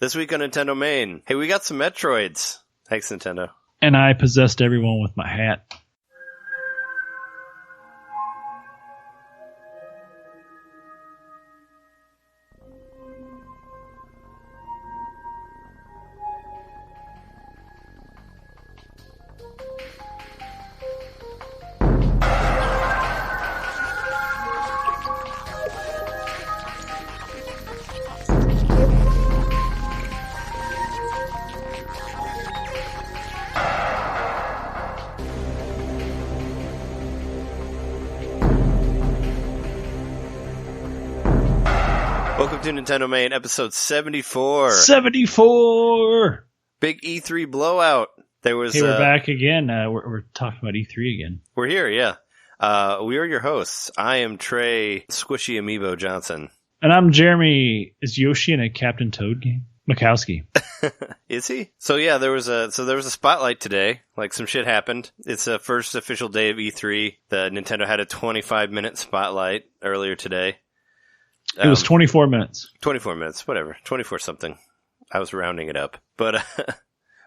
This week on NintenDomain. Hey, we got some Metroids. Thanks, Nintendo. And I possessed everyone with my hat. Welcome to NintenDomain, episode 74. 74! Big E3 blowout. There was. Hey, we're back again. We're talking about E3 again. We're here, yeah. We are your hosts. I am Trey Squishy Amiibo Johnson. And I'm Jeremy. Is Yoshi in a Captain Toad game? Mikowski. Is he? So yeah, there was a spotlight today. Like some shit happened. It's the first official day of E3. The Nintendo had a 25-minute spotlight earlier today. It was 24 minutes. 24 minutes, whatever. 24 something. I was rounding it up. But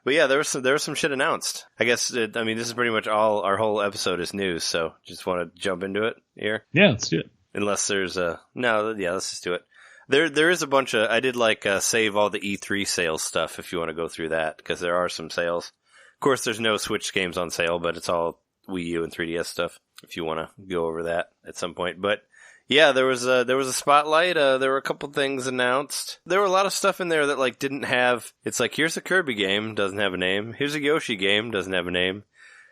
yeah, there was some shit announced. I guess, this is pretty much all, our whole episode is news, so just want to jump into it here? Yeah, let's do it. Unless there's let's just do it. There is a bunch of, I did save all the E3 sales stuff if you want to go through that, because there are some sales. Of course, there's no Switch games on sale, but it's all Wii U and 3DS stuff if you want to go over that at some point. But yeah, there was a spotlight. There were a couple things announced. There were a lot of stuff in there that didn't have. It's like, here's a Kirby game, doesn't have a name. Here's a Yoshi game, doesn't have a name.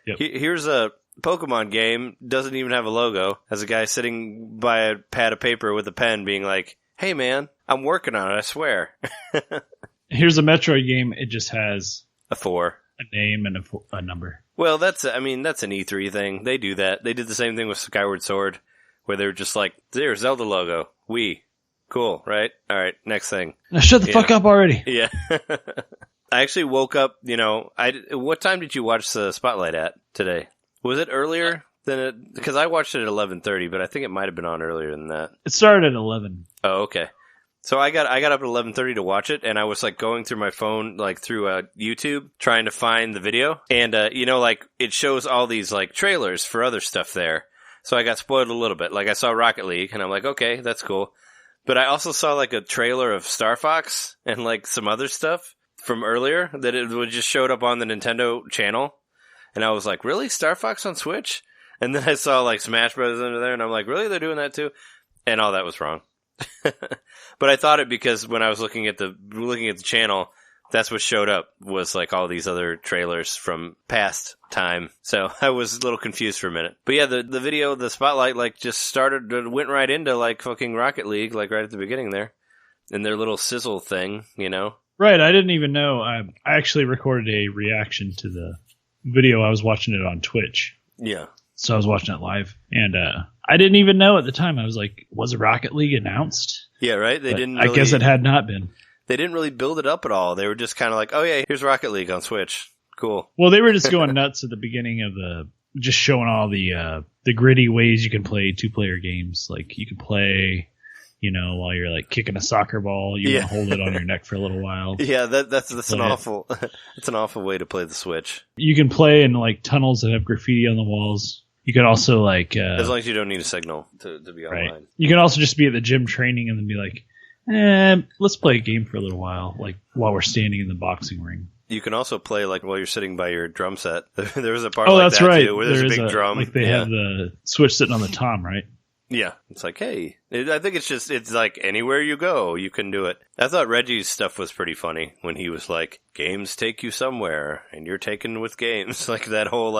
Yep. Here's a Pokemon game, doesn't even have a logo. Has a guy sitting by a pad of paper with a pen, being like, "Hey man, I'm working on it. I swear." Here's a Metroid game. It just has a 4, a name, and a number. Well, that's an E3 thing. They do that. They did the same thing with Skyward Sword, where they were just like, "There's Zelda logo. Wii. Cool, right? All right, next thing." Now shut the fuck up already. Yeah. I actually woke up, what time did you watch the Spotlight at today? Was it earlier than it? Because I watched it at 11:30, but I think it might have been on earlier than that. It started at 11. Oh, okay. So I got up at 11:30 to watch it, and I was going through my phone, through YouTube, trying to find the video. And, it shows all these trailers for other stuff there. So I got spoiled a little bit. I saw Rocket League, and I'm like, okay, that's cool. But I also saw a trailer of Star Fox and some other stuff from earlier that it just showed up on the Nintendo channel. And I was like, really? Star Fox on Switch? And then I saw Smash Bros. Under there, and I'm like, really? They're doing that too? And all that was wrong. But I thought it because when I was looking at the channel, that's what showed up was all these other trailers from past time. So I was a little confused for a minute. But yeah, the video, the spotlight, just went right into fucking Rocket League, right at the beginning there. And their little sizzle thing, Right, I didn't even know. I actually recorded a reaction to the video. I was watching it on Twitch. Yeah. So I was watching it live. And I didn't even know at the time. I was like, was Rocket League announced? Yeah, right? I guess it had not been. They didn't really build it up at all. They were just kind of like, oh yeah, here's Rocket League on Switch. Cool. Well, they were just going nuts at the beginning of just showing all the gritty ways you can play 2-player games. You can play, while you're kicking a soccer ball, you want to hold it on your neck for a little while. Yeah, that's an awful, it's an awful way to play the Switch. You can play in tunnels that have graffiti on the walls. You can also as long as you don't need a signal to be online. Right. You can also just be at the gym training and then be like, let's play a game for a little while, while we're standing in the boxing ring. You can also play while you're sitting by your drum set. There was a part that's that right. too, where there's a big drum. They have the Switch sitting on the tom, right? Yeah, it's hey, I think it's anywhere you go, you can do it. I thought Reggie's stuff was pretty funny when he was like, games take you somewhere, and you're taken with games. That whole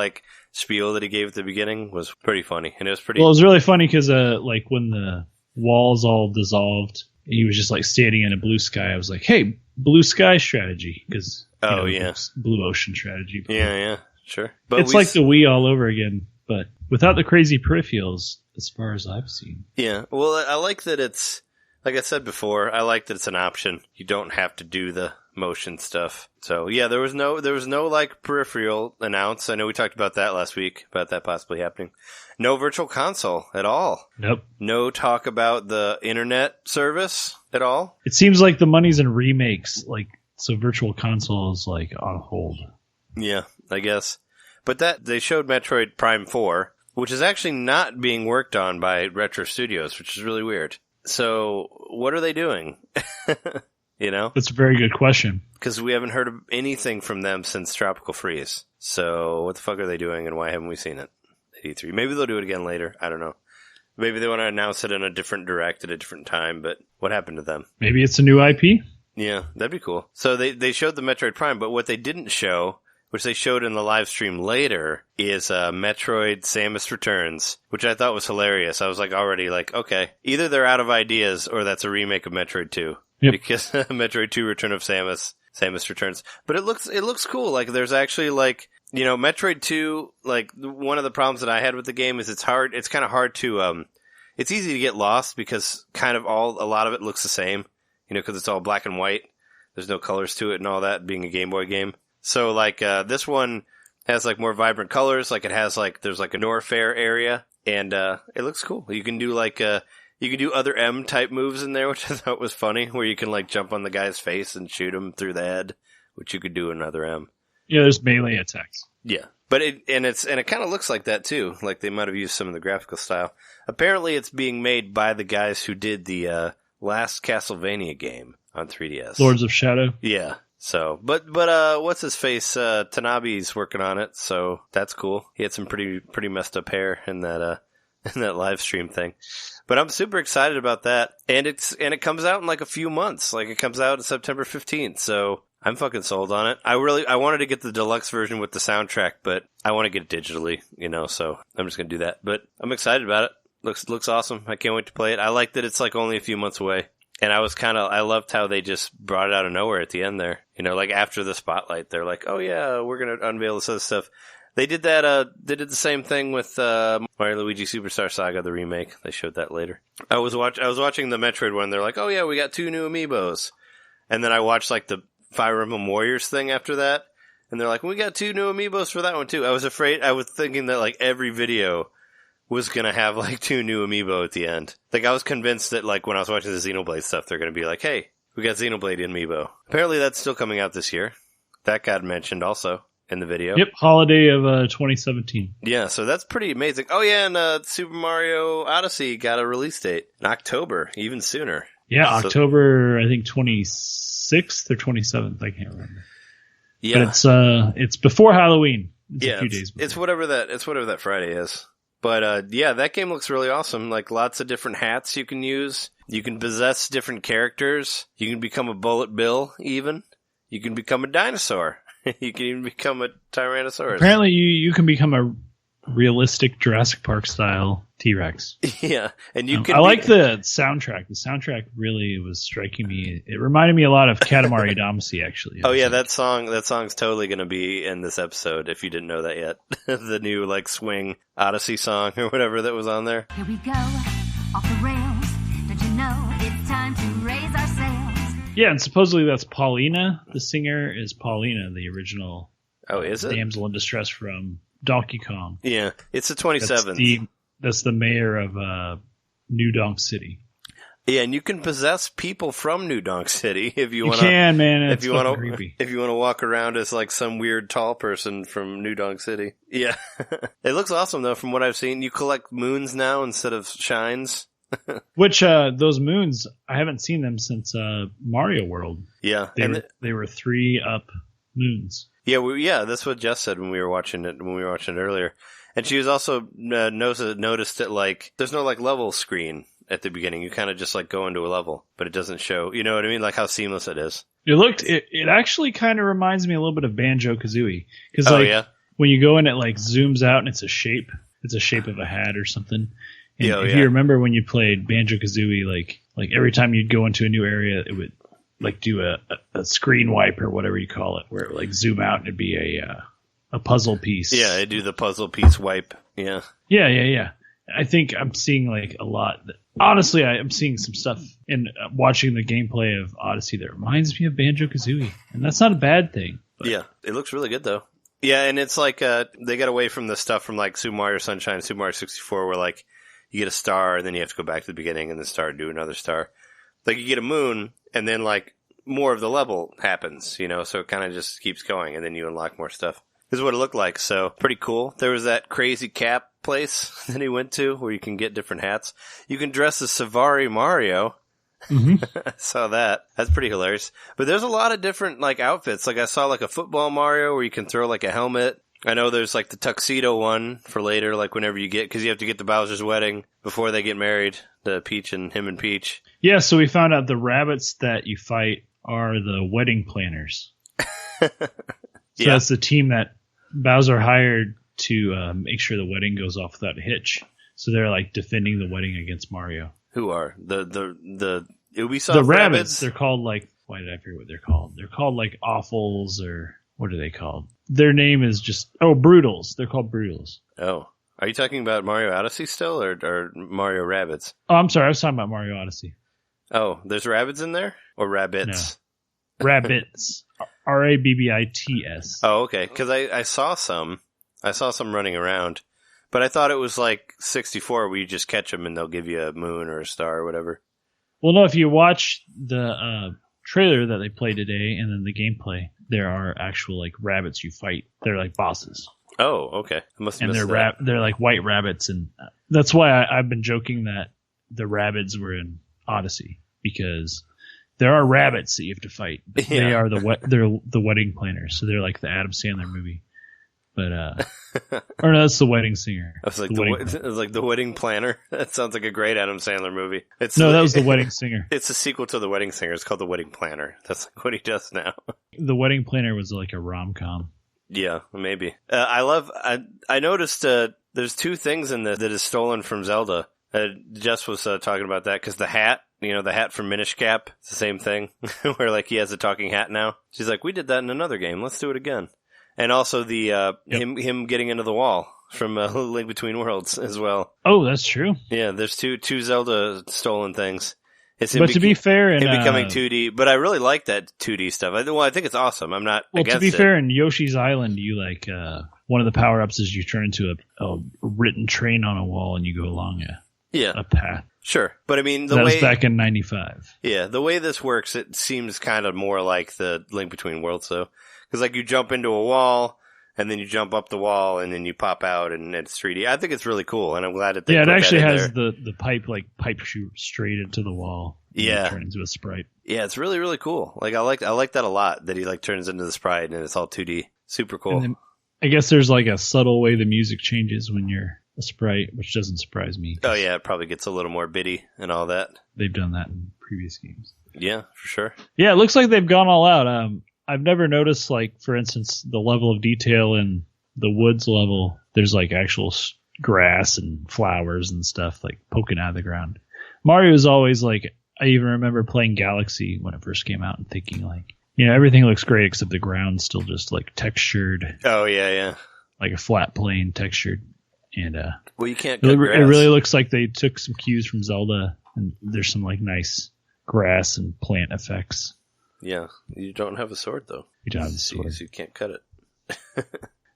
spiel that he gave at the beginning was pretty funny, and it was pretty. Well, it was really funny because when the walls all dissolved, he was just standing in a blue sky. I was like, hey, blue sky strategy, because blue ocean strategy. Yeah, sure. But it's like the Wii all over again, but without the crazy peripherals, as far as I've seen. Yeah, well, I like that it's like I said before, I like that it's an option. You don't have to do the motion stuff. So yeah, there was no like peripheral announced. I know we talked about that last week, about that possibly happening. No virtual console at all. Nope. No talk about the internet service at all. It seems like the money's in remakes, like, so virtual console is like on hold. Yeah, I guess. But that they showed Metroid Prime 4, which is actually not being worked on by Retro Studios, which is really weird. So what are they doing? You know? That's a very good question. Because we haven't heard of anything from them since Tropical Freeze. So what the fuck are they doing, and why haven't we seen it at E3? Maybe they'll do it again later. I don't know. Maybe they want to announce it in a different direct at a different time, but what happened to them? Maybe it's a new IP? Yeah, that'd be cool. So they showed the Metroid Prime, but what they didn't show, which they showed in the live stream later, is Metroid Samus Returns, which I thought was hilarious. I was like already like, okay, either they're out of ideas or that's a remake of Metroid 2. Yep. Because Metroid 2 Return of Samus Returns. But it looks cool. Like there's actually like, you know, Metroid 2, like one of the problems that I had with the game is it's kind of hard to, it's easy to get lost because kind of a lot of it looks the same, you know, because it's all black and white. There's no colors to it and all that, being a Game Boy game. So like, this one has like more vibrant colors. Like it has like, there's like a Norfair area and, it looks cool. You can do like, you can do other M type moves in there, which I thought was funny, where you can like jump on the guy's face and shoot him through the head, which you could do in other M. Yeah, there's melee attacks. Yeah. But it kind of looks like that too. Like they might have used some of the graphical style. Apparently it's being made by the guys who did the, last Castlevania game on 3DS. Lords of Shadow? Yeah. So, but what's his face? Tanabe's working on it, so that's cool. He had some pretty messed up hair in that live stream thing. But I'm super excited about that. And it comes out in like a few months. Like it comes out on September 15th. So I'm fucking sold on it. I wanted to get the deluxe version with the soundtrack, but I want to get it digitally, you know, so I'm just going to do that. But I'm excited about it. Looks awesome. I can't wait to play it. I like that it's like only a few months away. And I loved how they just brought it out of nowhere at the end there. You know, like after the spotlight, they're like, oh yeah, we're going to unveil this other stuff. They did that, they did the same thing with, Mario Luigi Superstar Saga, the remake. They showed that later. I was watching the Metroid one. They're like, oh yeah, we got 2 new amiibos. And then I watched like the Fire Emblem Warriors thing after that. And they're like, we got 2 new amiibos for that one too. I was thinking that like every video was gonna have like 2 new amiibo at the end. Like I was convinced that like when I was watching the Xenoblade stuff, they're gonna be like, hey, we got Xenoblade amiibo. Apparently that's still coming out this year. That got mentioned also in the video. Yep, holiday of 2017. Yeah, so that's pretty amazing. Oh yeah, and Super Mario Odyssey got a release date in October, even sooner. Yeah, October, I think 26th or 27th, I can't remember. Yeah, but it's before Halloween. It's a few days before. It's whatever that Friday is. But yeah, that game looks really awesome. Like lots of different hats you can use. You can possess different characters. You can become a Bullet Bill, even. You can become a dinosaur. You can even become a Tyrannosaurus. Apparently, you can become a realistic Jurassic Park style T-Rex. Yeah, and you can. I like the soundtrack. The soundtrack really was striking me. It reminded me a lot of Katamari Damacy, actually. Oh yeah, that song's totally going to be in this episode. If you didn't know that yet, the new like swing Odyssey song or whatever that was on there. Here we go, off the rails. Don't you know it's time to raise our sails? Yeah, and supposedly that's Paulina. The singer is Paulina, the original. Oh, is it? Damsel in Distress from Donkey Kong. Yeah, it's the 27th. That's the mayor of New Donk City. Yeah, and you can possess people from New Donk City if you want. You can, man. If you want to walk around as like some weird tall person from New Donk City. Yeah, it looks awesome though. From what I've seen, you collect moons now instead of shines. Which those moons, I haven't seen them since Mario World. Yeah, they were 3-up moons. Yeah, that's what Jess said when we were watching it earlier. And she was also noticed that like there's no like level screen at the beginning. You kind of just like go into a level, but it doesn't show. You know what I mean? Like how seamless it is. It actually kind of reminds me a little bit of Banjo-Kazooie because when you go in, it like zooms out and it's a shape. It's a shape of a hat or something. And if you remember when you played Banjo-Kazooie, like every time you'd go into a new area, it would like do a screen wipe or whatever you call it, where it would like zoom out and it'd be a puzzle piece. Yeah, it'd do the puzzle piece wipe. Yeah. Yeah. I think I'm seeing like a lot honestly, I'm seeing some stuff in watching the gameplay of Odyssey that reminds me of Banjo-Kazooie, and that's not a bad thing. But. Yeah, it looks really good though. Yeah, and it's like they got away from the stuff from like Super Mario Sunshine, Super Mario 64, where like you get a star and then you have to go back to the beginning and then start do another star. Like you get a moon and then like more of the level happens, you know, so it kind of just keeps going and then you unlock more stuff. This is what it looked like, so pretty cool. There was that crazy cap place that he went to where you can get different hats. You can dress as Savari Mario. Mm-hmm. I saw that. That's pretty hilarious. But there's a lot of different like outfits. Like I saw like a football Mario where you can throw like a helmet. I know there's like the tuxedo one for later, like whenever you get, because you have to get to Bowser's wedding before they get married, the Peach and him and Peach. Yeah, so we found out the rabbits that you fight are the wedding planners. So Yeah. that's the team that Bowser hired to make sure the wedding goes off without a hitch. So they're like defending the wedding against Mario. Who are the Ubisoft The rabbits, rabbits? they're called like, why did I forget what they're called? They're called like Awfuls, or what are they called? Their name is just, Brutals. They're called Brutals. Oh. Are you talking about Mario Odyssey still or Mario Rabbids? Oh, I'm sorry. I was talking about Mario Odyssey. Oh, there's rabbits in there? Or rabbits? No. Rabbits. Rabbits. Oh, okay. Because I saw some. I saw some running around. But I thought it was like 64 where you just catch them and they'll give you a moon or a star or whatever. Well, no, if you watch the trailer that they played today and then the gameplay, there are actual like rabbits you fight. They're like bosses. Oh, okay. I must have And missed they're that. they're like white rabbits, and that's why I've been joking that the rabbits were in Odyssey, because there are rabbits that you have to fight. But Yeah. They are they're the wedding planners, so they're like the Adam Sandler movie. But or no, that's the Wedding Singer. I was like, The it was like The Wedding Planner. That sounds like a great Adam Sandler movie. It's No, that was The Wedding Singer. It's a sequel to The Wedding Singer. It's called The Wedding Planner. That's like what he does now. The Wedding Planner was like a rom-com. Yeah, maybe. I noticed there's two things in this that is stolen from Zelda. Jess was talking about that because the hat, you know, the hat from Minish Cap, it's the same thing where like he has a talking hat now. She's like, we did that in another game. Let's do it again. And also the him getting into the wall from Link Between Worlds as well. Oh, that's true. Yeah, there's two Zelda stolen things. It's But to be fair, him in becoming 2D, but I really like that 2D stuff. I think it's awesome. I'm not well, against to be it. fair, in Yoshi's Island, you like one of the power-ups is you turn into a written train on a wall and you go along a path. Sure. But I mean, That was back in 95. Yeah, the way this works, it seems kind of more like the Link Between Worlds, though. Because, like, you jump into a wall, and then you jump up the wall, and then you pop out, and it's 3D. I think it's really cool, and I'm glad that they Yeah, it put actually that in has there. the pipe shoot straight into the wall. And Yeah. you turn into a sprite. Yeah, it's really, really cool. Like, I like that a lot, that he, like, turns into the sprite, and it's all 2D. Super cool. And then, I guess there's like a subtle way the music changes when you're a sprite, which doesn't surprise me. Oh, yeah, it probably gets a little more bitty and all that. They've done that in previous games. Yeah, for sure. Yeah, it looks like they've gone all out. I've never noticed, like, for instance, the level of detail in the woods level. There's like actual grass and flowers and stuff like poking out of the ground. Mario's always like, I even remember playing Galaxy when it first came out and thinking like, you know, everything looks great except the ground's still just like textured, Oh, yeah. like a flat plane textured. And Well, you can't it cut grass. really looks like they took some cues from Zelda, and there's some like nice grass and plant effects. Yeah, you don't have a sword, though. You don't have the So sword. you can't cut it.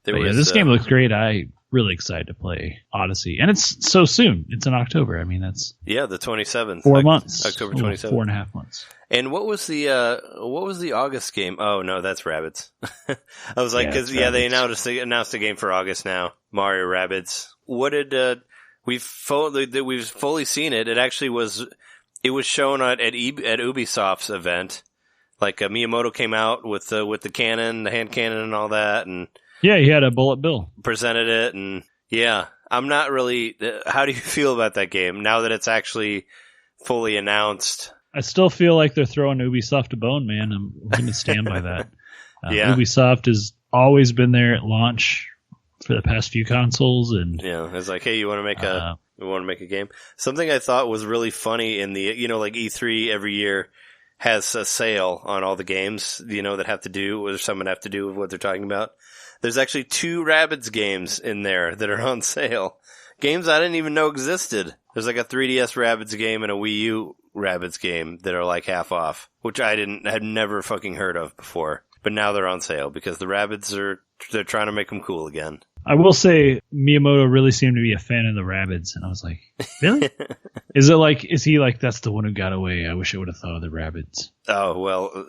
But yeah, this game looks great. I'm really excited to play Odyssey. And it's so soon. It's in October. I mean, that's Yeah, the 27th. 4 months. October Well, 27th. 4.5 months. And what was the August game? Oh no, that's Rabbids. I was like, Yeah, because it's they Rabbids. announced a game for August now, Mario Rabbids. What did we've fully seen it? It actually was. It was shown at Ubisoft's event. Like Miyamoto came out with the cannon, the hand cannon, and all that, and Yeah, he had a bullet bill. presented it. And yeah, I'm not really. How do you feel about that game now that it's actually fully announced? I still feel like they're throwing Ubisoft a bone, man. I'm going to stand by that. Yeah. Ubisoft has always been there at launch for the past few consoles, and Yeah, it's like, hey, you want to make a game? Something I thought was really funny in the, like E3 every year has a sale on all the games, that have to do, or some that have to do with what they're talking about. There's actually 2 Rabbids games in there that are on sale. Games I didn't even know existed. There's like a 3DS Rabbids game and a Wii U Rabbids game that are like half off, which I had never fucking heard of before. But now they're on sale because the Rabbids they're trying to make them cool again. I will say Miyamoto really seemed to be a fan of the Rabbids, and I was like, really? Is he like, that's the one who got away? I wish I would have thought of the Rabbids. Oh, well,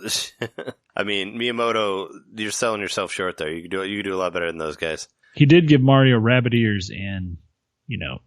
I mean, Miyamoto, you're selling yourself short there. You can do a lot better than those guys. He did give Mario Rabbit ears and,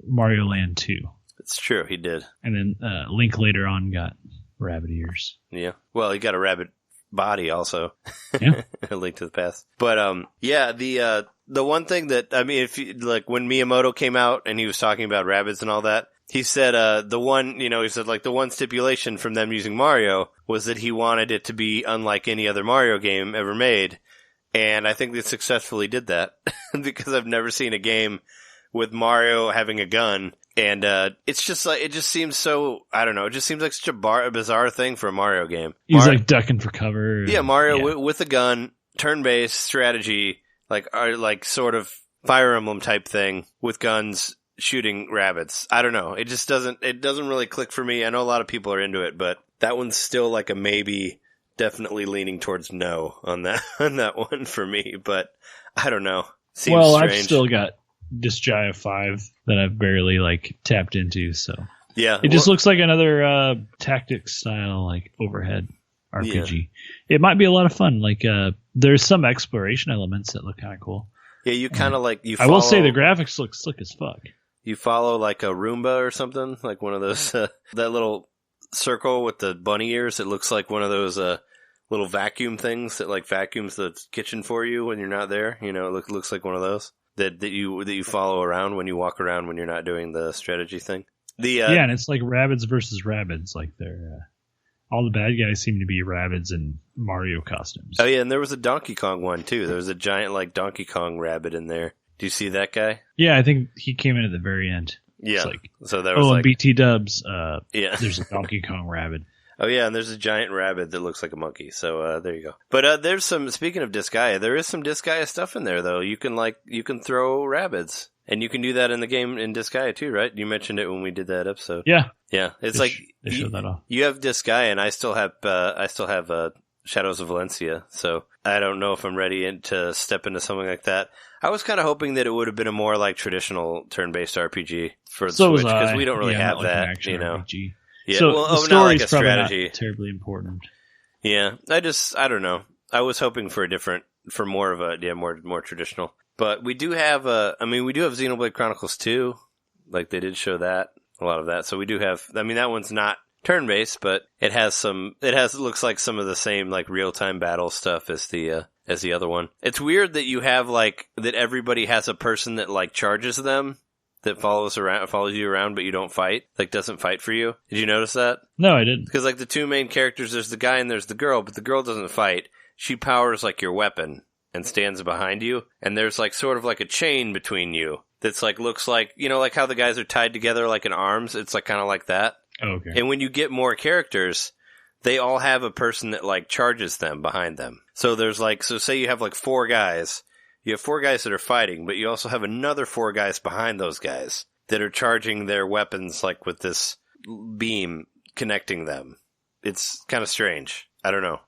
Mario Land 2. It's true, he did. And then Link later on got rabbit ears. Yeah. Well, he got a rabbit body also. Yeah. A Link to the Past. But yeah, the one thing that, I mean, if you, like when Miyamoto came out and he was talking about rabbits and all that, he said the one stipulation from them using Mario was that he wanted it to be unlike any other Mario game ever made. And I think they successfully did that because I've never seen a game with Mario having a gun. And it's just like, it just seems so, I don't know, it just seems like such a bizarre thing for a Mario game. He's like ducking for cover. Yeah, Mario with a gun, turn-based strategy, like sort of Fire Emblem type thing with guns shooting rabbits. I don't know. It doesn't really click for me. I know a lot of people are into it, but that one's still like a maybe, definitely leaning towards no on that one for me, but I don't know. Seems strange. I've still got Disgaea 5 that I've barely tapped into, so yeah, it just looks like another tactics style overhead RPG. Yeah. It might be a lot of fun. There's some exploration elements that look kind of cool. Yeah, you kind of I will say the graphics look slick as fuck. You follow like a Roomba or something, like one of those that little circle with the bunny ears. It looks like one of those little vacuum things that vacuums the kitchen for you when you're not there. It looks like one of those. That you follow around when you walk around when you're not doing the strategy thing. And it's like Rabbids versus Rabbids. They're all the bad guys seem to be Rabbids in Mario costumes. Oh yeah, and there was a Donkey Kong one too. There was a giant Donkey Kong rabbit in there. Do you see that guy? Yeah, I think he came in at the very end. Yeah. So that was and BT Dubs. Yeah. There's a Donkey Kong rabbit. Oh yeah, and there's a giant rabbit that looks like a monkey. So there you go. But there's speaking of Disgaea, there is some Disgaea stuff in there though. You can throw rabbits, and you can do that in the game in Disgaea too, right? You mentioned it when we did that episode. Yeah. Yeah. It's they showed that off. You have Disgaea, and I still have Shadows of Valencia. So I don't know if I'm ready to step into something like that. I was kind of hoping that it would have been a more traditional turn-based RPG for the Switch because we don't really have that, RPG. Yeah, so well, the story's not like a probably strategy. Not terribly important. Yeah, I don't know. I was hoping for more of a more traditional. But we do have we do have Xenoblade Chronicles 2. They did show that, a lot of that. So we do have. That one's not turn-based, but it looks like some of the same real-time battle stuff as the other one. It's weird that you have that everybody has a person that charges them. That follows you around, but you don't fight. Doesn't fight for you. Did you notice that? No, I didn't. Because the two main characters, there's the guy and there's the girl, but the girl doesn't fight. She powers your weapon and stands behind you, and there's sort of a chain between you that's looks like how the guys are tied together in arms. It's kind of like that. Oh, okay. And when you get more characters, they all have a person that charges them behind them. So there's so say you have 4 guys. You have 4 guys that are fighting, but you also have another 4 guys behind those guys that are charging their weapons with this beam connecting them. It's kind of strange. I don't know.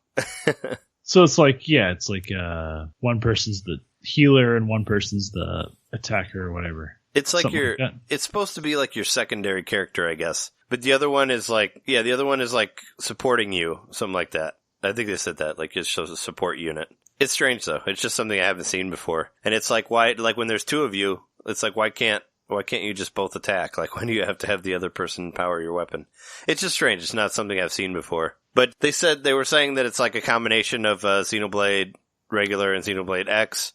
So it's one person's the healer and one person's the attacker or whatever. It's it's supposed to be your secondary character, I guess. But the other one is the other one is supporting you, something like that. I think they said that, it shows a support unit. It's strange though. It's just something I haven't seen before. And it's why, when there's 2 of you, it's why can't you just both attack? When do you have to have the other person power your weapon? It's just strange. It's not something I've seen before. But they were saying that it's a combination of Xenoblade regular and Xenoblade X.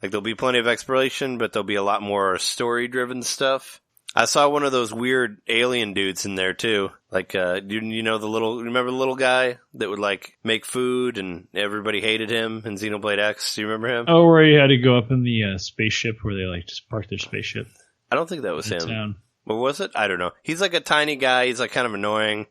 There'll be plenty of exploration, but there'll be a lot more story-driven stuff. I saw one of those weird alien dudes in there too. Remember the little guy that would make food and everybody hated him in Xenoblade X? Do you remember him? Oh, where he had to go up in the spaceship where they just park their spaceship. I don't think that was him. Town. Or was it? I don't know. He's a tiny guy. He's kind of annoying.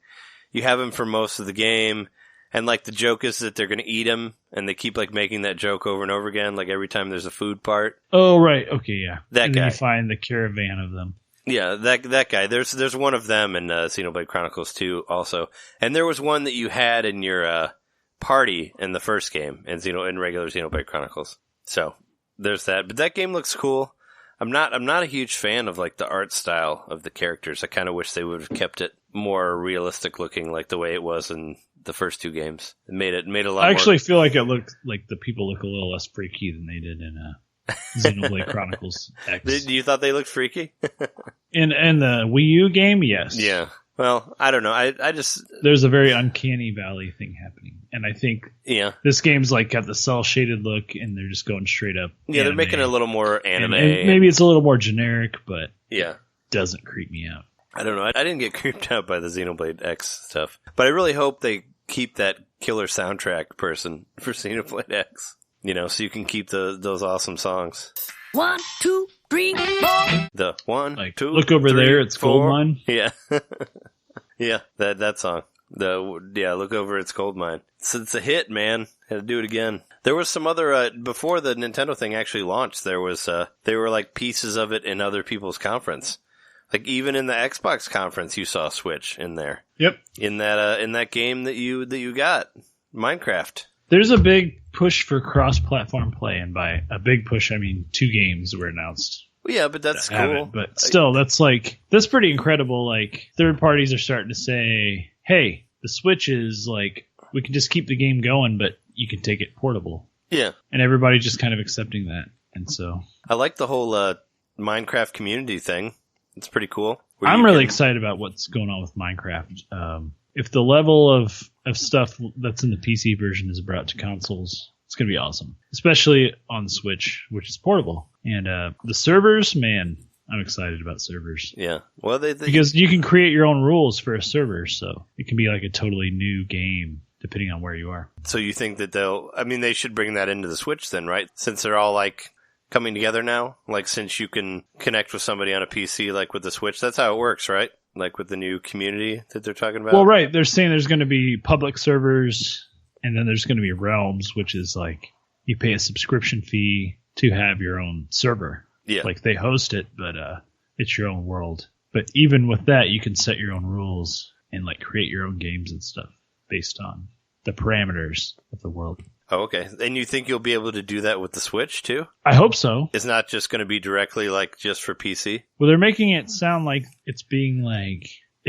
You have him for most of the game. And the joke is that they're going to eat him, and they keep making that joke over and over again, every time there's a food part. Oh, right. Okay, yeah. That and guy. Then you find the caravan of them. Yeah, that guy. There's one of them in Xenoblade Chronicles 2 also. And there was one that you had in your party in the first game in regular Xenoblade Chronicles. So there's that. But that game looks cool. I'm not a huge fan of like the art style of the characters. I kind of wish they would have kept it more realistic looking, like the way it was in the first two games. It made a lot. I actually feel like it looked like the people look a little less freaky than they did in Xenoblade Chronicles X. You thought they looked freaky? In the Wii U game, yes. Yeah. Well, I don't know. I just there's a very uncanny valley thing happening, and I think this game's like got the cell shaded look, and they're just going straight up. Yeah, they're making it a little more anime. And maybe it's a little more generic, but yeah, doesn't creep me out. I don't know. I didn't get creeped out by the Xenoblade X stuff, but I really hope they keep that killer soundtrack person for Xenoblade X. You know, so you can keep those awesome songs. 1, 2, 3, 4. The 1, like, 2, look over 3, there, it's 4. gold mine. Yeah, yeah, that song. Look over, it's gold mine. It's a hit, man. Had to do it again. There was some other before the Nintendo thing actually launched. There was they were like pieces of it in other people's conference. Like even in the Xbox conference, you saw Switch in there. Yep. In that game that you got, Minecraft. There's a big push for cross-platform play, and by a big push, I mean 2 games were announced. Well, yeah, but that's cool. But still, that's pretty incredible. Like, third parties are starting to say, hey, the Switch is like, we can just keep the game going, but you can take it portable. Yeah. And everybody's just kind of accepting that. And so I like the whole Minecraft community thing. It's pretty cool. I'm really excited about what's going on with Minecraft. If the level of stuff that's in the PC version is brought to consoles, it's going to be awesome. Especially on the Switch, which is portable. And the servers, man, I'm excited about servers. Yeah. Well, because you can create your own rules for a server, so it can be like a totally new game depending on where you are. So you think that they should bring that into the Switch then, right? Since they're all like coming together now, like since you can connect with somebody on a PC like with the Switch, that's how it works, right? Like with the new community that they're talking about? Well, right. They're saying there's going to be public servers, and then there's going to be realms, which is like you pay a subscription fee to have your own server. Yeah. Like they host it, but it's your own world. But even with that, you can set your own rules and like create your own games and stuff based on the parameters of the world. Oh, okay. And you think you'll be able to do that with the Switch, too? I hope so. It's not just going to be directly, like, just for PC? Well, they're making it sound like it's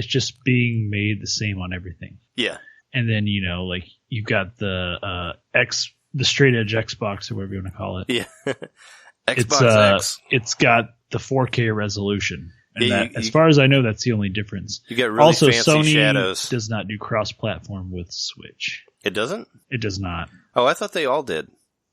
just being made the same on everything. Yeah. And then, you know, like, you've got the straight edge Xbox, or whatever you want to call it. Yeah. Xbox X. It's got the 4K resolution. And as far as I know, that's the only difference. You get really also, fancy Sony shadows. Does not do cross-platform with Switch. It doesn't? It does not. Oh, I thought they all did.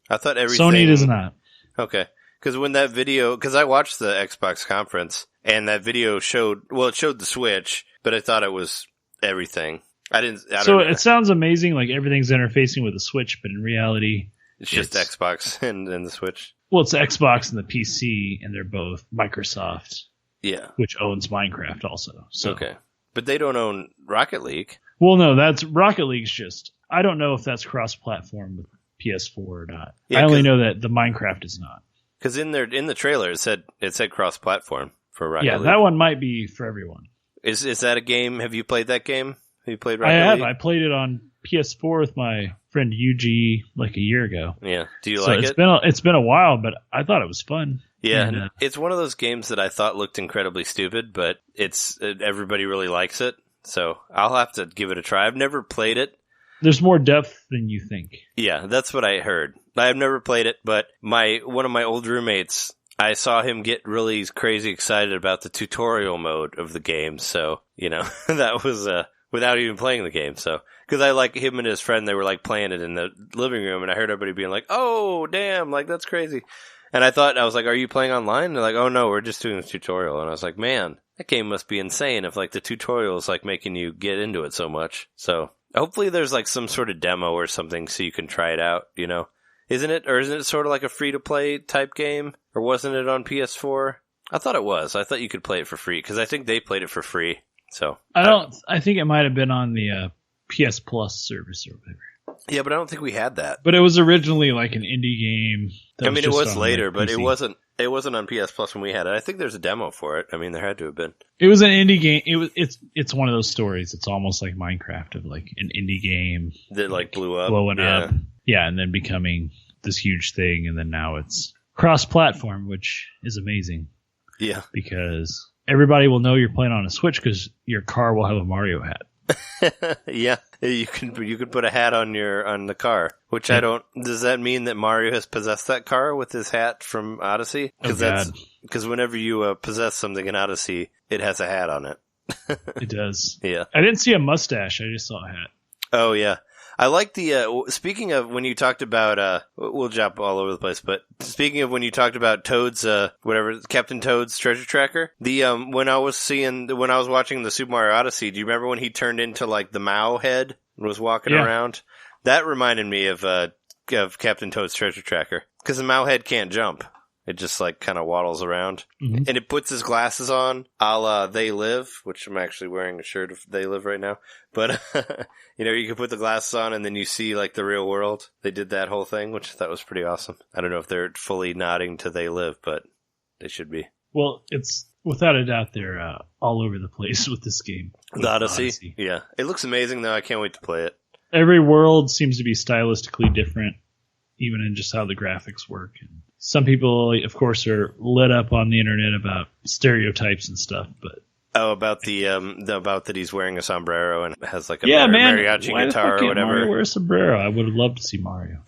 I thought everything... Sony does not. Okay. Because when that video... Because I watched the Xbox conference, and that video showed... Well, it showed the Switch, but I thought it was everything. I don't know. It sounds amazing, like everything's interfacing with the Switch, but in reality... It's just Xbox and the Switch. Well, it's Xbox and the PC, and they're both Microsoft. Yeah. Which owns Minecraft also. So. Okay. But they don't own Rocket League. Well, no, that's Rocket League's just... I don't know if that's cross-platform with PS4 or not. Yeah, I only know that the Minecraft is not. Because in the trailer it said cross-platform for Rocket League. Yeah, that one might be for everyone. Is that a game? Have you played that game? Have you played Rocket League? I played it on PS4 with my friend UG like a year ago. Yeah. Do you like it? It's been a while, but I thought it was fun. Yeah, and it's one of those games that I thought looked incredibly stupid, but everybody really likes it. So I'll have to give it a try. I've never played it. There's more depth than you think. Yeah, that's what I heard. I've never played it, but one of my old roommates, I saw him get really crazy excited about the tutorial mode of the game. So, you know, that was without even playing the game. So, because I like him and his friend, they were like playing it in the living room, and I heard everybody being like, "Oh, damn, like that's crazy." And I was like, "Are you playing online?" And they're like, "Oh no, we're just doing a tutorial." And I was like, "Man, that game must be insane if like the tutorial is like making you get into it so much." So hopefully there's like some sort of demo or something so you can try it out, you know? Isn't it sort of like a free to play type game? Or wasn't it on PS4? I thought it was. I thought you could play it for free because I think they played it for free. So I think it might have been on the PS Plus service or whatever. Yeah, but I don't think we had that. But it was originally like an indie game. I mean, it was later, but it wasn't It wasn't on PS Plus when we had it. I think there's a demo for it. I mean, there had to have been. It was an indie game. It's one of those stories. It's almost like Minecraft, of like an indie game that like blew up, blowing up, yeah, and then becoming this huge thing, and then now it's cross-platform, which is amazing. Yeah, because everybody will know you're playing on a Switch because your car will have a Mario hat. Yeah, you can put a hat on the car, which I don't. Does that mean that Mario has possessed that car with his hat from Odyssey? Because whenever you possess something in Odyssey, it has a hat on it. It does. Yeah, I didn't see a mustache. I just saw a hat. Oh yeah. I like the, speaking of when you talked about, we'll jump all over the place, but speaking of when you talked about Toad's, Captain Toad's treasure tracker, when I was watching the Super Mario Odyssey, do you remember when he turned into like the Mao head and was walking around? That reminded me of Captain Toad's treasure tracker. Cause the Mao head can't jump. It just like kind of waddles around. Mm-hmm. And it puts his glasses on, a la They Live, which I'm actually wearing a shirt of They Live right now. But, you can put the glasses on and then you see like the real world. They did that whole thing, which I thought was pretty awesome. I don't know if they're fully nodding to They Live, but they should be. Well, it's without a doubt they're all over the place with this game. The Odyssey? Yeah. It looks amazing though. I can't wait to play it. Every world seems to be stylistically different, even in just how the graphics work. And some people, of course, are lit up on the internet about stereotypes and stuff, but about about that he's wearing a sombrero and has like a mariachi guitar or whatever. Mario wear a sombrero? I would have loved to see Mario.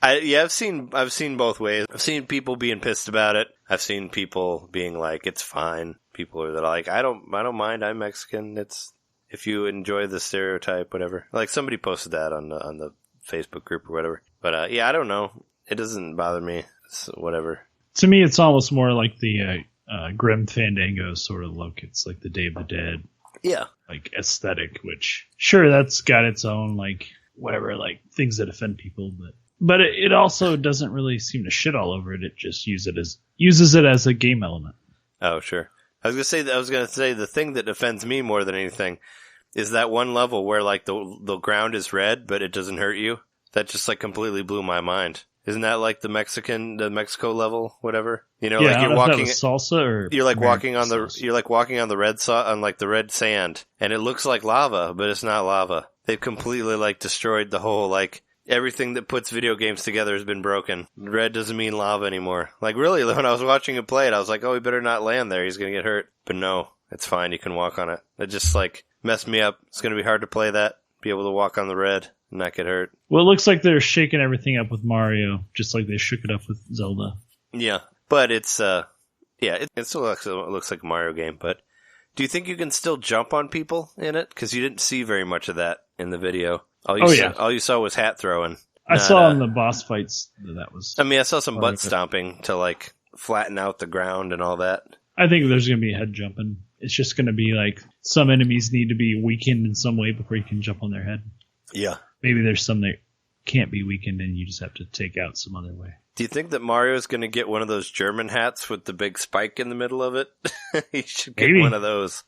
I've seen both ways. I've seen people being pissed about it. I've seen people being like, it's fine. People are like, I don't mind. I'm Mexican. It's if you enjoy the stereotype, whatever. Like somebody posted that on the Facebook group or whatever. But I don't know. It doesn't bother me. It's whatever. To me, it's almost more like the Grim Fandango sort of look. It's like the Day of the Dead, like aesthetic. Which sure, that's got its own like whatever, like things that offend people, but it also doesn't really seem to shit all over it. It just uses it as a game element. Oh sure. I was gonna say the thing that offends me more than anything is that one level where like the ground is red but it doesn't hurt you. That just like completely blew my mind. Isn't that like the Mexico level, whatever? Like you're walking salsa, or you're like walking on the red on like the red sand, and it looks like lava, but it's not lava. They've completely like destroyed the whole like everything that puts video games together has been broken. Red doesn't mean lava anymore. Like really, when I was watching him play it, I was like, oh, he better not land there. He's gonna get hurt. But no, it's fine. You can walk on it. It just like messed me up. It's gonna be hard to play that. Be able to walk on the red. Not get hurt. Well, it looks like they're shaking everything up with Mario, just like they shook it up with Zelda. Yeah, but it's it still looks like a Mario game. But do you think you can still jump on people in it? Because you didn't see very much of that in the video. All you saw was hat throwing. I saw in the boss fights that was. I mean, I saw some butt stomping to like flatten out the ground and all that. I think there's going to be head jumping. It's just going to be like some enemies need to be weakened in some way before you can jump on their head. Yeah. Maybe there's some that can't be weakened and you just have to take out some other way. Do you think that Mario's going to get one of those German hats with the big spike in the middle of it? He should get one of those.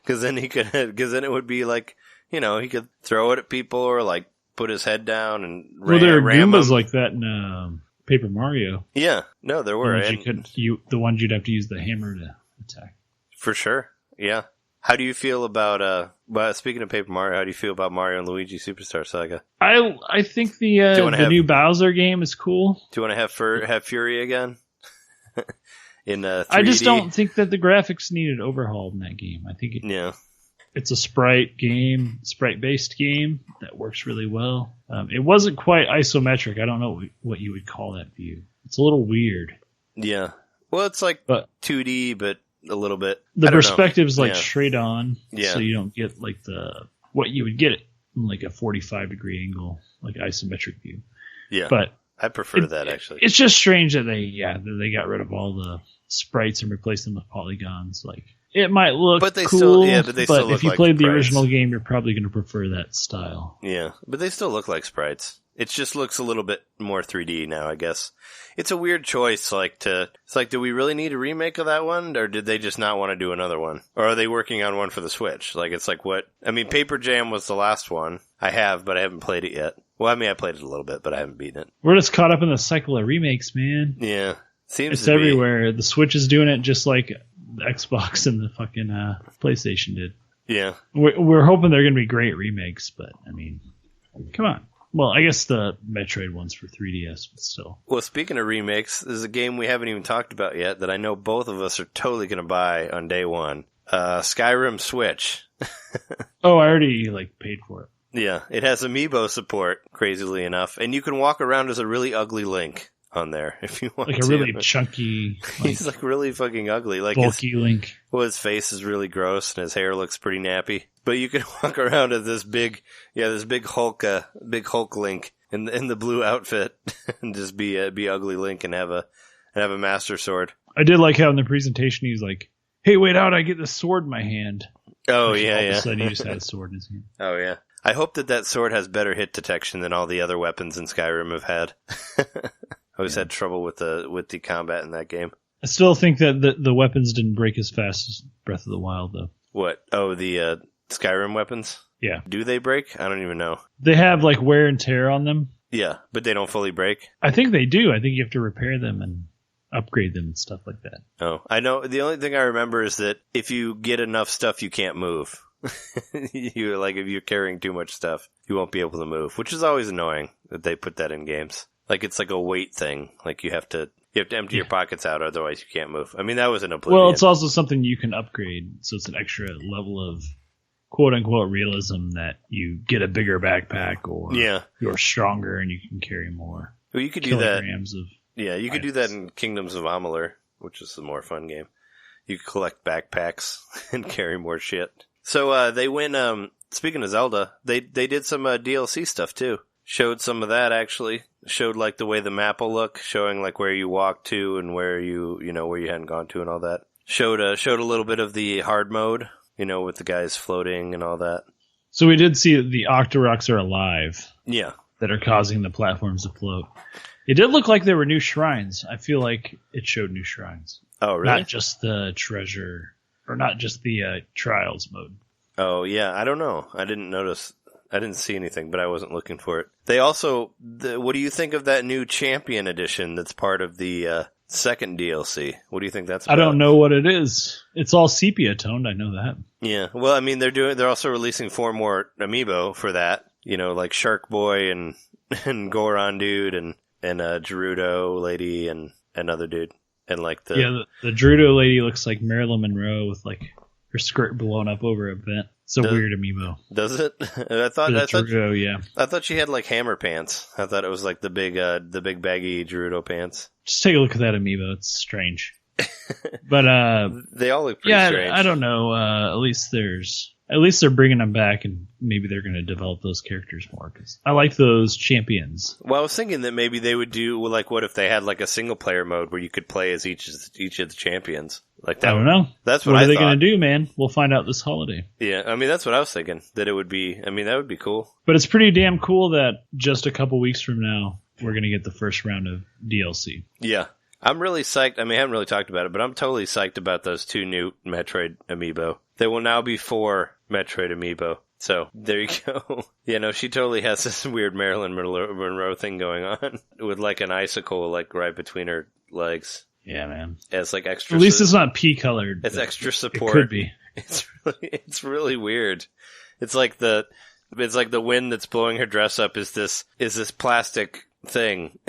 Because then it would be like, he could throw it at people or like put his head down and there are Goombas like that in Paper Mario. Yeah. No, there were. The ones you'd have to use the hammer to attack. For sure. Yeah. How do you feel about, speaking of Paper Mario, how do you feel about Mario and Luigi Superstar Saga? I think the new Bowser game is cool. Do you want to have Fury again? In 3D? I just don't think that the graphics needed overhauled in that game. I think it's a sprite-based game that works really well. It wasn't quite isometric. I don't know what you would call that view. It's a little weird. Yeah. Well, it's like 2D, but a little bit. The perspective's like straight on, so you don't get like what you would get it in like a 45-degree angle, like isometric view. Yeah, but I prefer that actually. It's just strange that they got rid of all the sprites and replaced them with polygons. Like it might look cool, still look if you like played the sprites. Original game, you're probably going to prefer that style. Yeah, but they still look like sprites. It just looks a little bit more 3D now, I guess. It's a weird choice, it's like, do we really need a remake of that one, or did they just not want to do another one? Or are they working on one for the Switch? Like, it's like Paper Jam was the last one. I have, but I haven't played it yet. Well, I mean, I played it a little bit, but I haven't beaten it. We're just caught up in the cycle of remakes, man. Yeah. Seems It's to be. everywhere. The Switch is doing it just like the Xbox and the fucking PlayStation did. Yeah. We're hoping they're going to be great remakes, but I mean, come on. Well, I guess the Metroid one's for 3DS, but still. Well, speaking of remakes, there's a game we haven't even talked about yet that I know both of us are totally going to buy on day one. Skyrim Switch. Oh, I already paid for it. Yeah, it has amiibo support, crazily enough, and you can walk around as a really ugly Link on there if you want to. Like a really chunky, He's really fucking ugly. Like bulky Link. Well, his face is really gross and his hair looks pretty nappy. But you can walk around as this big Hulk Link in the blue outfit and just be ugly Link and have a Master Sword. I did like how in the presentation he's like, "Hey, wait out! I get this sword in my hand." Oh All yeah. of a sudden, he just had a sword in his hand. Oh yeah. I hope that sword has better hit detection than all the other weapons in Skyrim have had. I always had trouble with the combat in that game. I still think that the weapons didn't break as fast as Breath of the Wild, though. What? Oh, the Skyrim weapons? Yeah. Do they break? I don't even know. They have wear and tear on them. Yeah, but they don't fully break? I think they do. I think you have to repair them and upgrade them and stuff like that. Oh, I know. The only thing I remember is that if you get enough stuff, you can't move. If you're carrying too much stuff, you won't be able to move, which is always annoying that they put that in games. It's like a weight thing. You have to empty your pockets out, otherwise you can't move. I mean, that was an Oblivion. Well, it's also something you can upgrade, so it's an extra level of quote-unquote realism that you get a bigger backpack or you're stronger and you can carry more. Well, you could do that. You could do that in Kingdoms of Amalur, which is the more fun game. You could collect backpacks and carry more shit. So they went. Speaking of Zelda, they did some DLC stuff too. Showed some of that actually. Showed the way the map will look, showing where you walk to and where you where you hadn't gone to and all that. Showed a little bit of the hard mode, with the guys floating and all that. So we did see that the Octoroks are alive. Yeah, that are causing the platforms to float. It did look like there were new shrines. I feel like it showed new shrines. Oh, really? Not just the treasure, or not just the trials mode. Oh, yeah. I don't know. I didn't notice. I didn't see anything, but I wasn't looking for it. They also, what do you think of that new Champion Edition that's part of the second DLC? What do you think that's about? I don't know what it is. It's all sepia toned. I know that. Yeah. Well, I mean, they're also releasing 4 more amiibo for that. Like Shark Boy and Goron Dude and Gerudo Lady and another dude. And the Gerudo Lady looks like Marilyn Monroe with her skirt blown up over a vent. It's a weird amiibo. Does it? I thought she had hammer pants. I thought it was the big baggy Gerudo pants. Just take a look at that amiibo. It's strange. But they all look pretty strange. I don't know. At least they're bringing them back, and maybe they're going to develop those characters more. Cause I like those champions. Well, I was thinking that maybe they would do what if they had a single player mode where you could play as each of the champions. I don't know. That's what I thought. What are they going to do, man? We'll find out this holiday. Yeah, I mean that's what I was thinking. That it would be. I mean that would be cool. But it's pretty damn cool that just a couple weeks from now we're going to get the first round of DLC. Yeah. I'm really psyched. I mean, I haven't really talked about it, but I'm totally psyched about those 2 new Metroid amiibo. There will now be 4 Metroid amiibo. So, there you go. She totally has this weird Marilyn Monroe thing going on with an icicle right between her legs. Yeah, man. As extra. At least it's not pea colored. It's extra support. It could be. It's really weird. It's like the wind that's blowing her dress up is this plastic thing.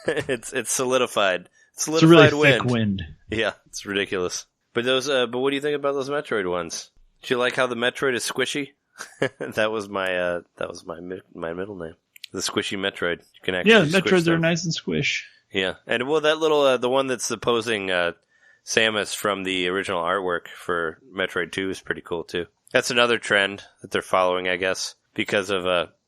It's solidified. It's a really thick wind. Yeah, it's ridiculous. But what do you think about those Metroid ones? Do you like how the Metroid is squishy? That was my middle name. The squishy Metroid. You can actually Metroids are nice and squish. Yeah, and that little the one that's opposing Samus from the original artwork for Metroid 2 is pretty cool too. That's another trend that they're following, I guess, because of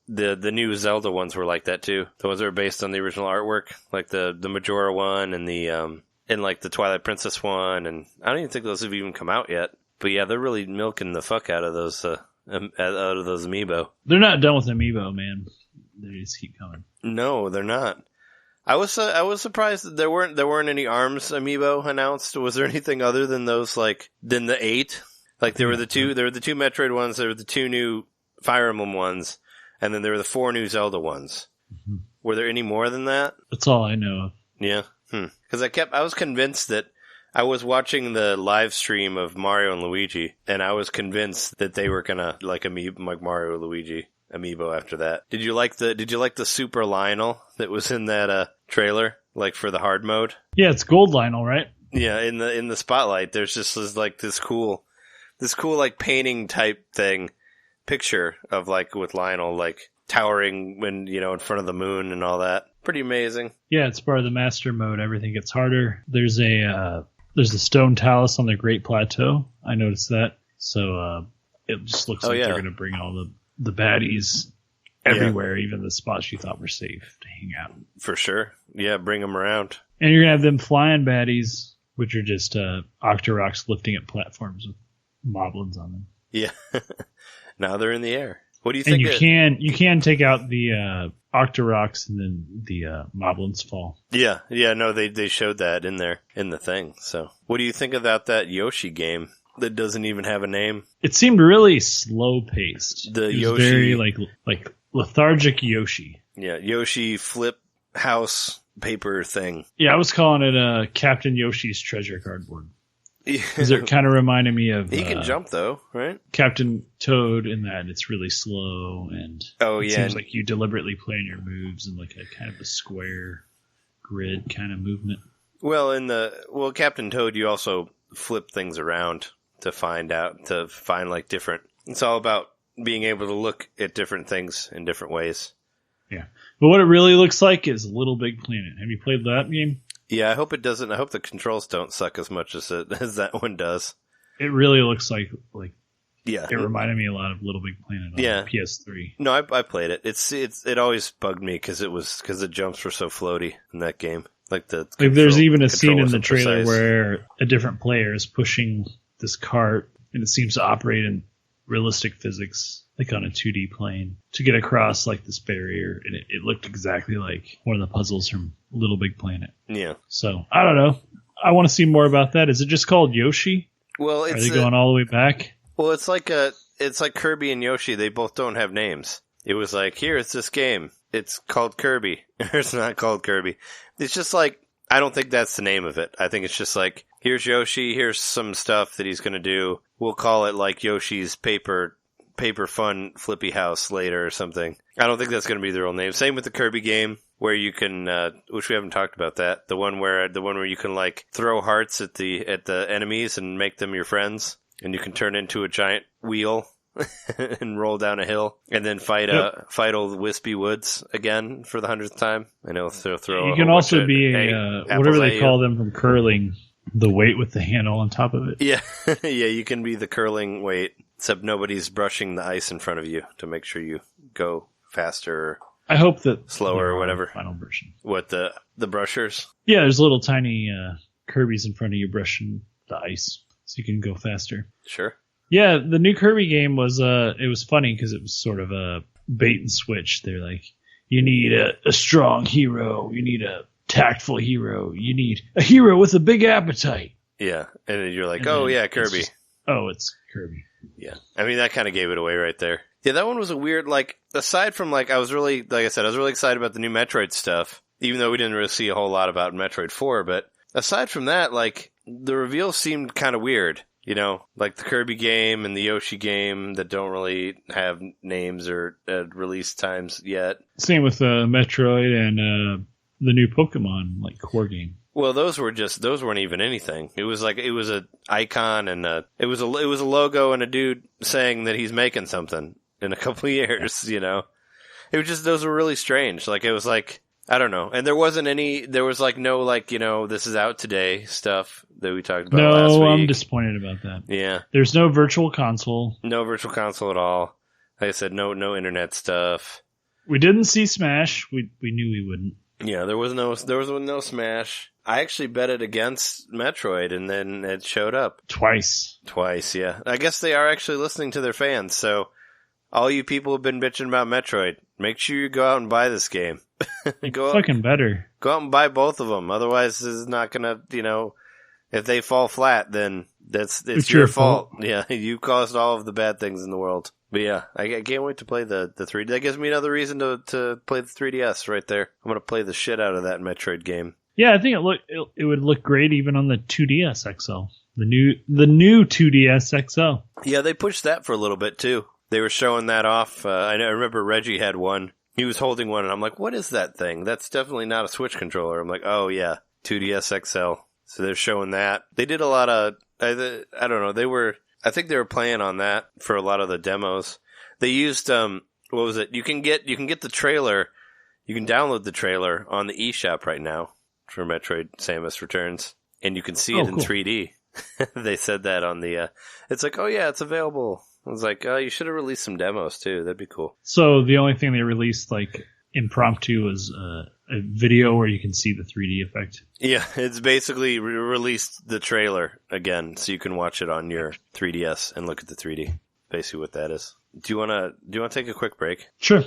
the new Zelda ones were like that too. The ones that were based on the original artwork, like the Majora one and the Twilight Princess one, and I don't even think those have even come out yet. But yeah, they're really milking the fuck out of those amiibo. They're not done with amiibo, man. They just keep coming. No, they're not. I was surprised that there weren't any ARMS amiibo announced. Was there anything other than those than the 8? There were the 2 Metroid ones, there were the 2 new Fire Emblem ones, and then there were the 4 new Zelda ones. Mm-hmm. Were there any more than that? That's all I know of. Yeah. Because I was convinced that I was watching the live stream of Mario and Luigi, and I was convinced that they were gonna like Mario and Luigi amiibo after that. Did you like the Super Lionel that was in that trailer, like for the hard mode? Yeah, it's Gold Lionel, right? Yeah, in the spotlight, there's just this cool like painting type thing picture of like with Lionel like towering when in front of the moon and all that. Pretty amazing. Yeah, it's part of the master mode. Everything gets harder. There's a stone talus on the Great Plateau. I noticed that. So it just looks like they're going to bring all the baddies everywhere, even the spots you thought were safe to hang out. For sure. Yeah, bring them around. And you're going to have them flying baddies, which are just Octoroks lifting at platforms with moblins on them. Yeah. Now they're in the air. What do you think? And you can take out the Octoroks and then the moblins fall. Yeah. No, they showed that in there in the thing. So, what do you think about that Yoshi game that doesn't even have a name? It seemed really slow paced. The it was Yoshi, very like lethargic Yoshi. Yeah, Yoshi flip house paper thing. Yeah, I was calling it Captain Yoshi's Treasure Cardboard. Because Yeah. it kind of reminded me of... He can jump, though, right? Captain Toad in that it's really slow, and it seems like you deliberately plan your moves in like a kind of a square grid kind of movement. Well, Captain Toad, you also flip things around to find like different... It's all about being able to look at different things in different ways. Yeah. But what it really looks like is Little Big Planet. Have you played that game? Yeah, I hope it doesn't. I hope the controls don't suck as much as that one does. It really looks like yeah. It reminded me a lot of Little Big Planet on PS3. No, I played it. It always bugged me because the jumps were so floaty in that game. There's even a scene in the trailer where a different player is pushing this cart, and it seems to operate in realistic physics, like on a 2D plane, to get across like this barrier, and it looked exactly like one of the puzzles from Little Big Planet. Yeah. So I don't know. I want to see more about that. Is it just called Yoshi? Well, are they going all the way back? Well, it's like Kirby and Yoshi. They both don't have names. It was like, here, it's this game. It's called Kirby. It's not called Kirby. It's just like, I don't think that's the name of it. I think it's just like, here's Yoshi. Here's some stuff that he's going to do. We'll call it like Yoshi's paper fun flippy house later or something. I don't think that's going to be the real name. Same with the Kirby game where you can, which we haven't talked about that. The one where you can like throw hearts at the enemies and make them your friends, and you can turn into a giant wheel and roll down a hill and then fight old Wispy Woods again for the 100th time. I know they'll throw. You can also be whatever they call them from curling, the weight with the handle on top of it. Yeah, yeah, you can be the curling weight. Except nobody's brushing the ice in front of you to make sure you go faster. I hope that slower or whatever. Final version. What the brushers? Yeah, there's little tiny Kirby's in front of you brushing the ice, so you can go faster. Sure. Yeah, the new Kirby game was it was funny because it was sort of a bait and switch. They're like, you need a strong hero, you need a tactful hero, you need a hero with a big appetite. Yeah, and then you're like, Kirby. It's Kirby. Yeah, I mean, that kind of gave it away right there. Yeah, that one was a weird, like, aside from, like, I was really excited about the new Metroid stuff, even though we didn't really see a whole lot about Metroid 4, but aside from that, like, the reveals seemed kind of weird, like the Kirby game and the Yoshi game that don't really have names or release times yet. Same with Metroid and the new Pokemon, like, core game. Well, those weren't even anything. It was an icon and it was a logo and a dude saying that he's making something in a couple of years, It was just, those were really strange. Like, it was like, I don't know. And there was no, like, this is out today stuff that we talked about last week. No, I'm disappointed about that. Yeah. There's no virtual console. No virtual console at all. Like I said, no internet stuff. We didn't see Smash. We knew we wouldn't. Yeah, there was no Smash. I actually bet it against Metroid, and then it showed up. Twice, yeah. I guess they are actually listening to their fans, so all you people who have been bitching about Metroid, make sure you go out and buy this game. Better. Go out and buy both of them, otherwise this is not gonna, if they fall flat, then it's your fault. Yeah, you caused all of the bad things in the world. But yeah, I can't wait to play the 3D. That gives me another reason to play the 3DS right there. I'm going to play the shit out of that Metroid game. Yeah, I think it would look great even on the 2DS XL. The new 2DS XL. Yeah, they pushed that for a little bit too. They were showing that off. I remember Reggie had one. He was holding one, and I'm like, what is that thing? That's definitely not a Switch controller. I'm like, oh, yeah, 2DS XL. So they're showing that. They did a lot of, I don't know, I think they were playing on that for a lot of the demos. They used, what was it? You can get the trailer, you can download the trailer on the eShop right now for Metroid Samus Returns, and you can see it in 3D. They said that on the, it's like, oh, yeah, it's available. I was like, oh, you should have released some demos, too. That'd be cool. So the only thing they released, like, impromptu was a video where you can see the 3D effect? Yeah, it's basically released the trailer again, so you can watch it on your 3DS and look at the 3D. Basically what that is. Do you want to take a quick break? Sure.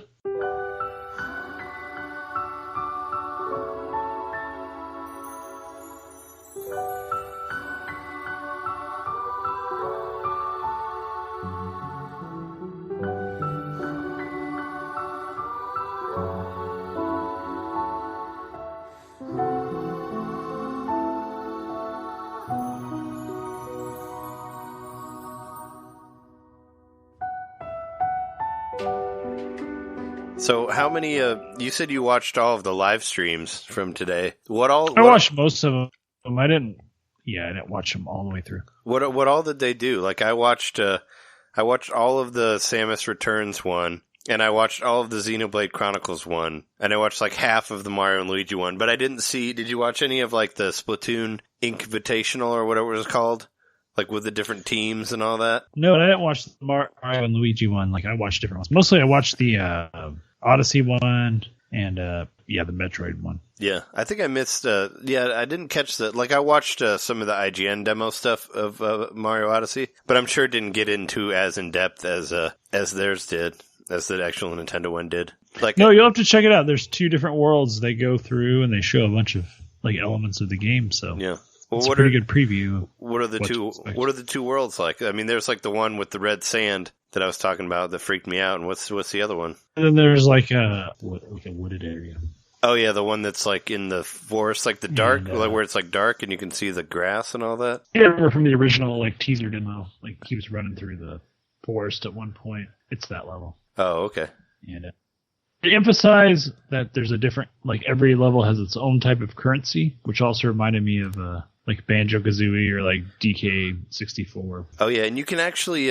So how many, you said you watched all of the live streams from today. I watched most of them. I didn't watch them all the way through. What all did they do? Like I watched all of the Samus Returns one, and I watched all of the Xenoblade Chronicles one, and I watched like half of the Mario and Luigi one, but I didn't see, did you watch any of like the Splatoon Invitational or whatever it was called? Like with the different teams and all that? No, I didn't watch the Mario and Luigi one. Like I watched different ones. Mostly I watched the Odyssey one and the Metroid one. Yeah, I think I missed. I didn't catch that. Like I watched some of the IGN demo stuff of Mario Odyssey, but I'm sure it didn't get into as in depth as theirs did, as the actual Nintendo one did. Like no, you'll have to check it out. There's 2 different worlds they go through, and they show a bunch of like elements of the game. So yeah. Well, it's a pretty good preview. What are the two worlds like? I mean, there's like the one with the red sand that I was talking about that freaked me out, and what's the other one? And then there's like a wooded area. Oh yeah, the one that's like in the forest, like the dark, like where it's like dark and you can see the grass and all that. Yeah, I remember from the original like teaser demo, like he was running through the forest at one point. It's that level. Oh, okay. And they emphasize that there's a different, like every level has its own type of currency, which also reminded me of like Banjo-Kazooie or like DK64. Oh yeah, and you can actually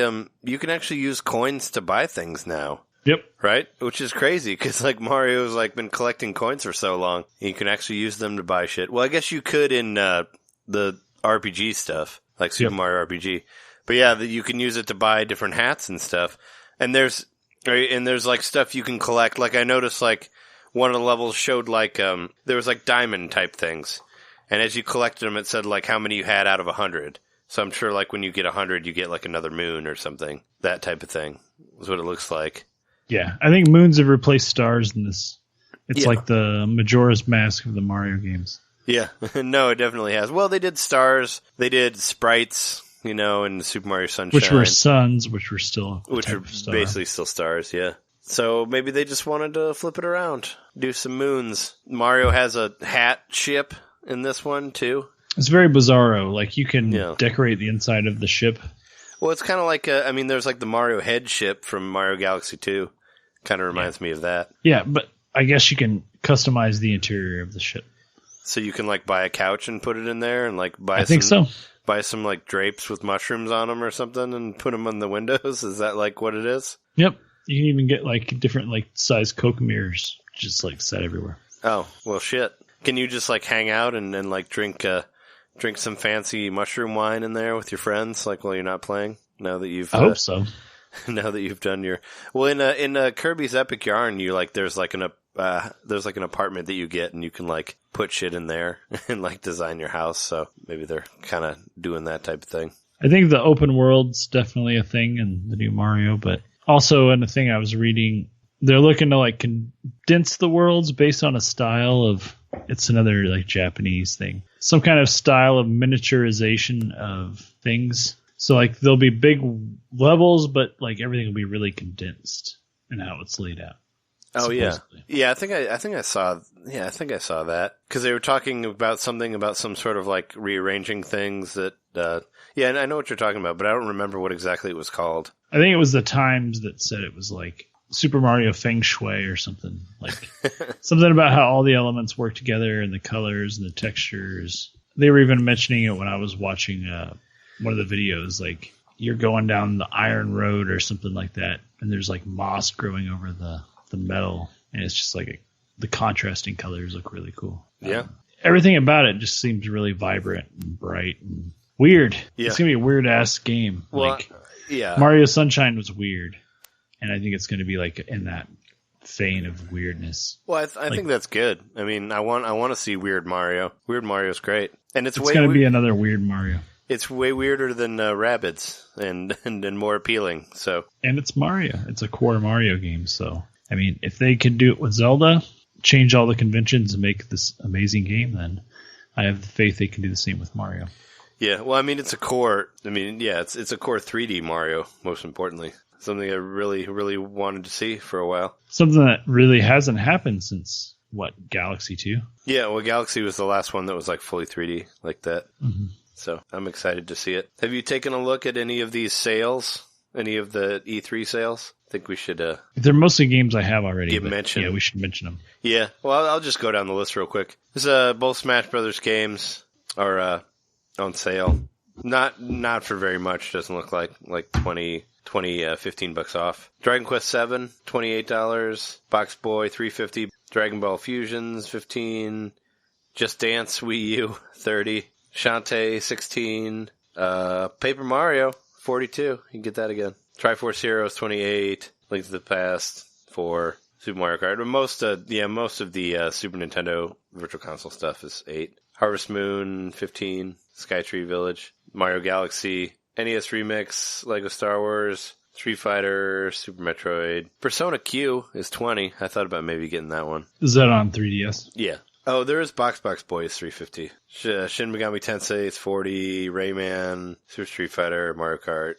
use coins to buy things now. Yep. Right? Which is crazy because like Mario's like been collecting coins for so long. You can actually use them to buy shit. Well, I guess you could in the RPG stuff, like Super Mario RPG. But yeah, you can use it to buy different hats and stuff. And there's like stuff you can collect. Like I noticed like one of the levels showed like there was like diamond type things. And as you collected them, it said, like, how many you had out of 100. So I'm sure, like, when you get 100, you get, like, another moon or something. That type of thing is what it looks like. Yeah, I think moons have replaced stars in this. It's like the Majora's Mask of the Mario games. Yeah, no, it definitely has. Well, they did stars. They did sprites, you know, in Super Mario Sunshine. Which were suns, which were still which are basically still stars, yeah. So maybe they just wanted to flip it around. Do some moons. Mario has a hat ship in this one, too. It's very bizarro. Like, you can decorate the inside of the ship. Well, it's kind of like, there's like the Mario head ship from Mario Galaxy 2. Kind of reminds me of that. Yeah, but I guess you can customize the interior of the ship. So you can, like, buy a couch and put it in there and, like, buy some, like, drapes with mushrooms on them or something and put them on the windows? Is that, like, what it is? Yep. You can even get, like, different, like, size Coke mirrors just, like, set everywhere. Oh, well, shit. Can you just like hang out and like drink some fancy mushroom wine in there with your friends, like while you're not playing? Now that you've, I hope so. Now that you've done your, well, in Kirby's Epic Yarn, you like there's like an apartment that you get and you can like put shit in there and like design your house. So maybe they're kind of doing that type of thing. I think the open world's definitely a thing in the new Mario, but also in the thing I was reading, they're looking to like condense the worlds based on a style of. It's another like Japanese thing. Some kind of style of miniaturization of things. So like there'll be big levels, but like everything will be really condensed in how it's laid out. Oh yeah, supposedly. yeah. I think I saw. Yeah, I think I saw that because they were talking about something about some sort of like rearranging things that. Yeah, and I know what you're talking about, but I don't remember what exactly it was called. I think it was the Times that said it was like Super Mario Feng Shui or something. Like something about how all the elements work together and the colors and the textures. They were even mentioning it when I was watching one of the videos. Like you're going down the iron road or something like that, and there's like moss growing over the metal, and it's just like the contrasting colors look really cool. Yeah. Everything about it just seems really vibrant and bright and weird. Yeah. It's going to be a weird-ass game. Well, like, yeah. Mario Sunshine was weird, and I think it's going to be like in that vein of weirdness. Well, I think that's good. I mean, I want to see Weird Mario. Weird Mario's great, and it's way going to be another weird Mario. It's way weirder than Rabbids and more appealing. So, and it's Mario. It's a core Mario game. So, I mean, if they could do it with Zelda, change all the conventions and make this amazing game, then I have the faith they can do the same with Mario. Yeah, well, I mean, it's a core. I mean, yeah, it's a core 3D Mario. Most importantly, something I really, really wanted to see for a while. Something that really hasn't happened since Galaxy 2. Yeah, well, Galaxy was the last one that was like fully 3D like that. Mm-hmm. So I'm excited to see it. Have you taken a look at any of these sales? Any of the E3 sales? I think we should. They're mostly games I have already. Give mention. Yeah, we should mention them. Yeah, well, I'll just go down the list real quick. Both Smash Brothers games are on sale. Not for very much. Doesn't look like 15 bucks off. Dragon Quest VII, $28. Box Boy, $3.50. Dragon Ball Fusions, $15. Just Dance Wii U, $30. Shantae, $16. Paper Mario, $42. You can get that again. Triforce Heroes, $28. Link to the Past, $4. Super Mario Kart. But most of the Super Nintendo Virtual Console stuff is $8. Harvest Moon, $15. Skytree Village, Mario Galaxy, NES Remix, Lego Star Wars, Street Fighter, Super Metroid. Persona Q is $20. I thought about maybe getting that one. Is that on 3DS? Yeah. Oh, there is Box Boy is $3.50. Shin Megami Tensei is $40. Rayman, Super Street Fighter, Mario Kart,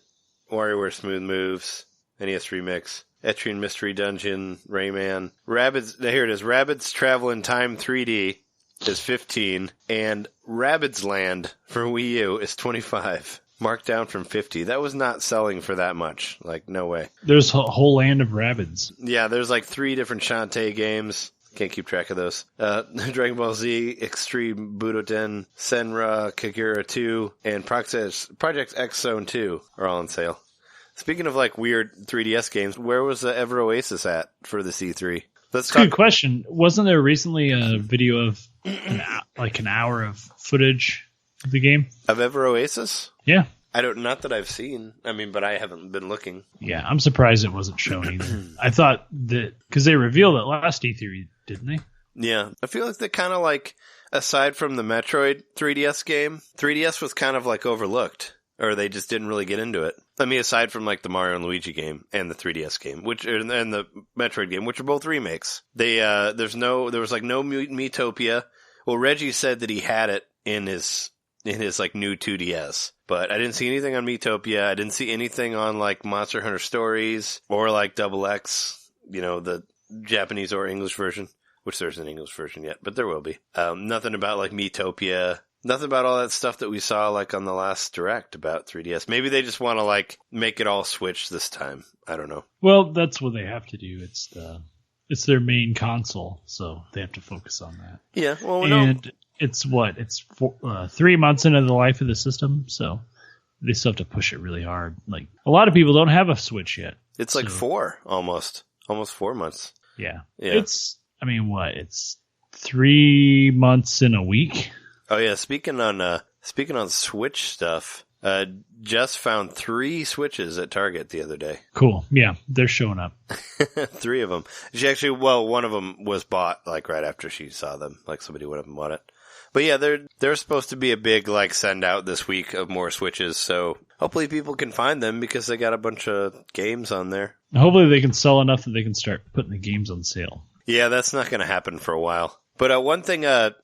WarioWare Smooth Moves, NES Remix, Etrian Mystery Dungeon, Rayman, Rabbids. Here it is. Rabbids Travel in Time 3D is $15, and Rabbids Land for Wii U is $25. Marked down from $50. That was not selling for that much. Like, no way. There's a whole land of Rabbids. Yeah, there's like 3 different Shantae games. Can't keep track of those. Dragon Ball Z, Extreme Budoden, Senra, Kagura 2, and Project X Zone 2 are all on sale. Speaking of like weird 3DS games, where was the Ever Oasis at for the C3? That's a good question. Wasn't there recently a video of an hour of footage of the game? Of Ever Oasis? Yeah. Not that I've seen. I mean, but I haven't been looking. Yeah, I'm surprised it wasn't shown either. I thought that, because they revealed it last E3, didn't they? Yeah. I feel like they kind of like, aside from the Metroid 3DS game, 3DS was kind of like overlooked. Or they just didn't really get into it. I mean, aside from like the Mario and Luigi game and the 3DS game, and the Metroid game, which are both remakes. There was no Miitopia. Well, Reggie said that he had it in his like new 2DS, but I didn't see anything on Miitopia. I didn't see anything on like Monster Hunter Stories or like Double X, the Japanese or English version, which there's an English version yet, but there will be. Nothing about like Miitopia. Nothing about all that stuff that we saw like on the last Direct about 3DS. Maybe they just want to like make it all Switch this time. I don't know. Well, that's what they have to do. It's their main console, so they have to focus on that. Yeah. Well, and it's 3 months into the life of the system, so they still have to push it really hard. Like a lot of people don't have a Switch yet. It's like 4 almost 4 months. Yeah. It's 3 months in a week. Oh yeah, speaking on Switch stuff, Jess found 3 Switches at Target the other day. Cool. Yeah, they're showing up. 3 of them. She actually, one of them was bought like right after she saw them. Like somebody would have bought it. But yeah, they're supposed to be a big like send out this week of more Switches. So hopefully people can find them because they got a bunch of games on there. Hopefully they can sell enough that they can start putting the games on sale. Yeah, that's not going to happen for a while. But one thing I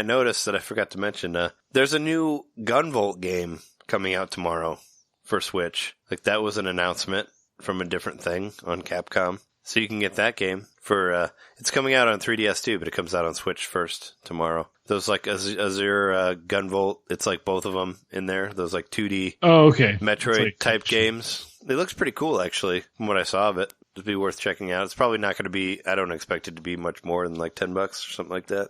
noticed that I forgot to mention, there's a new Gunvolt game coming out tomorrow for Switch. Like that was an announcement from a different thing on Capcom. So you can get that game for, it's coming out on 3DS too, but it comes out on Switch first tomorrow. Those like Azure Gunvolt, it's like both of them in there. Those like 2D Metroid type games. It looks pretty cool actually, from what I saw of it. It'd be worth checking out. It's probably not going to be, I don't expect it to be much more than like $10 or something like that.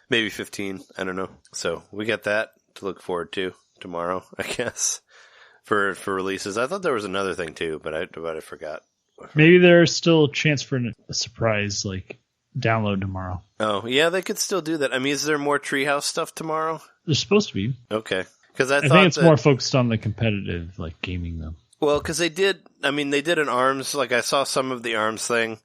Maybe 15, I don't know. So we got that to look forward to tomorrow, I guess, for releases. I thought there was another thing too, but I forgot. Maybe there's still a chance for a surprise, like, download tomorrow. Oh, yeah, they could still do that. I mean, is there more Treehouse stuff tomorrow? There's supposed to be. Okay. Because I think it's more focused on the competitive, like, gaming, though. Well, because they did an ARMS, like, I saw some of the ARMS thing,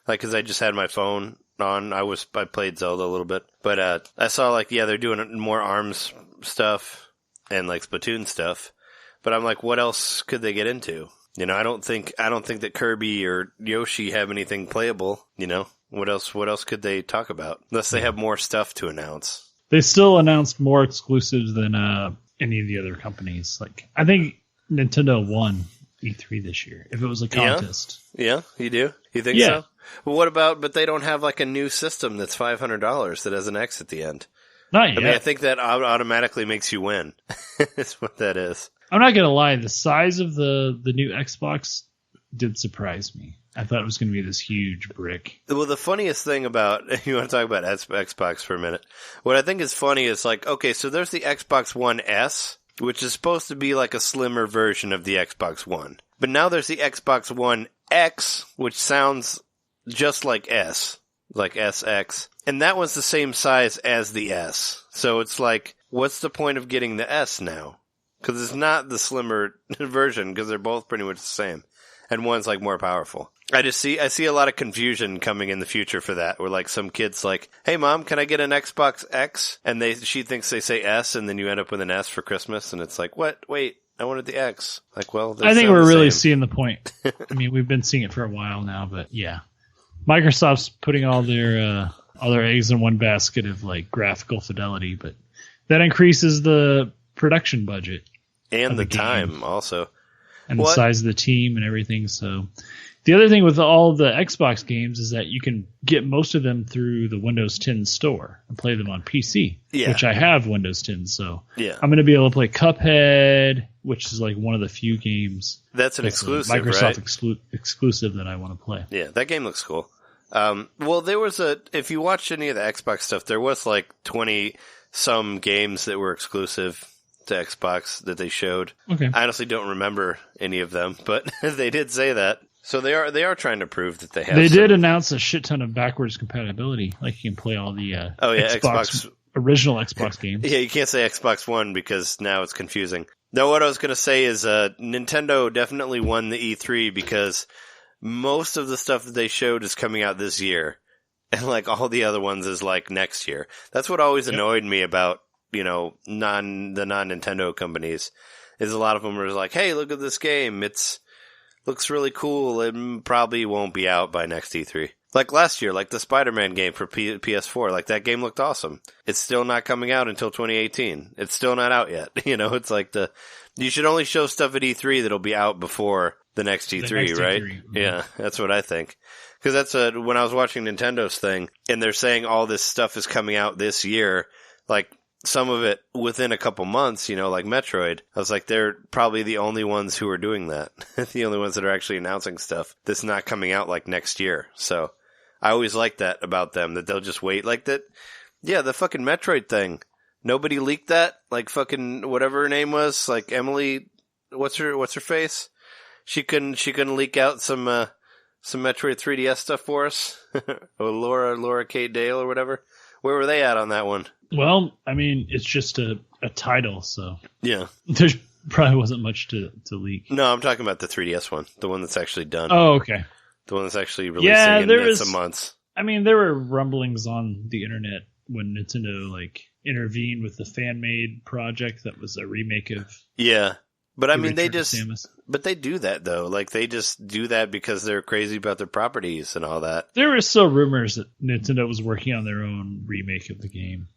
like, because I just had my phone on. I played Zelda a little bit. But I saw, like, yeah, they're doing more ARMS stuff and, like, Splatoon stuff. But I'm like, what else could they get into? You know, I don't think that Kirby or Yoshi have anything playable. You know, what else could they talk about? Unless they have more stuff to announce. They still announced more exclusives than any of the other companies. Like, I think Nintendo won E3 this year. If it was a contest, yeah, you do. You think so? Well, what about? But they don't have like a new system that's $500 that has an X at the end. Not yet. I mean, I think that automatically makes you win. That's what that is. I'm not going to lie. The size of the new Xbox did surprise me. I thought it was going to be this huge brick. Well, the funniest thing about, you want to talk about Xbox for a minute? What I think is funny is like, okay, so there's the Xbox One S, which is supposed to be like a slimmer version of the Xbox One. But now there's the Xbox One X, which sounds just like S, like SX. And that one's the same size as the S. So it's like, what's the point of getting the S now? Because it's not the slimmer version, because they're both pretty much the same. And one's like more powerful. I see a lot of confusion coming in the future for that, where like some kid's like, hey mom, can I get an Xbox X? And she thinks they say S, and then you end up with an S for Christmas, and it's like, what? Wait, I wanted the X. Like, well, I think we're really seeing the point. I mean, we've been seeing it for a while now, but yeah. Microsoft's putting all their eggs in one basket of like graphical fidelity, but that increases the production budget. And the time, also. And the size of the team and everything. So the other thing with all the Xbox games is that you can get most of them through the Windows 10 store and play them on PC, which I have Windows 10. So I'm going to be able to play Cuphead, which is like one of the few games. That's an exclusive, Microsoft exclusive that I want to play. Yeah, that game looks cool. Well, there was if you watched any of the Xbox stuff, there was like 20-some games that were exclusive to Xbox that they showed. Okay. I honestly don't remember any of them, but they did say that. So they are trying to prove that they have. They did announce a shit ton of backwards compatibility, like you can play all the Xbox original Xbox games. Yeah, you can't say Xbox One because now it's confusing. No, what I was going to say is Nintendo definitely won the E3 because most of the stuff that they showed is coming out this year, and like all the other ones is like next year. That's what always annoyed me about the non-Nintendo companies, is a lot of them are like, hey, look at this game. Looks really cool. It probably won't be out by next E3. Like last year, like the Spider-Man game for PS4, like that game looked awesome. It's still not coming out until 2018. It's still not out yet. You know, it's like you should only show stuff at E3 that'll be out before the next E3, right? E3. Mm-hmm. Yeah, that's what I think. Because that's when I was watching Nintendo's thing, and they're saying all this stuff is coming out this year, like some of it within a couple months, you know, like Metroid. I was like, they're probably the only ones who are doing that. The only ones that are actually announcing stuff that's not coming out like next year. So I always like that about them, that they'll just wait like that. Yeah, the fucking Metroid thing. Nobody leaked that? Like fucking whatever her name was, like Emily, what's her face? She couldn't leak out some Metroid 3DS stuff for us? Or Laura Kate Dale or whatever. Where were they at on that one? Well, I mean, it's just a title, so yeah, there probably wasn't much to leak. No, I'm talking about the 3DS one, the one that's actually done. Oh, okay. The one that's actually releasing in some months. I mean, there were rumblings on the internet when Nintendo intervened with the fan-made project that was a remake of. Yeah, but I mean, they do that though. Like they just do that because they're crazy about their properties and all that. There were still rumors that Nintendo was working on their own remake of the game.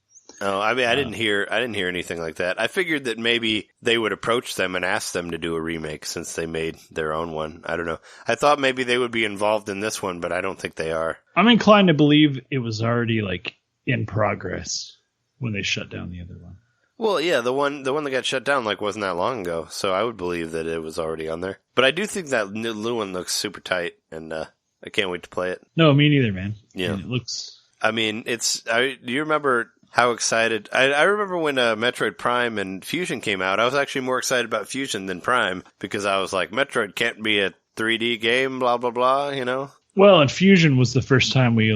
Oh, I mean, I didn't hear anything like that. I figured that maybe they would approach them and ask them to do a remake since they made their own one. I don't know. I thought maybe they would be involved in this one, but I don't think they are. I'm inclined to believe it was already like in progress when they shut down the other one. Well, yeah, the one that got shut down like wasn't that long ago, so I would believe that it was already on there. But I do think that new one looks super tight, and I can't wait to play it. No, me neither, man. Yeah, And it looks. I mean, do you remember how excited? I remember when Metroid Prime and Fusion came out. I was actually more excited about Fusion than Prime because I was like, Metroid can't be a 3D game, blah blah blah. You know. Well, and Fusion was the first time we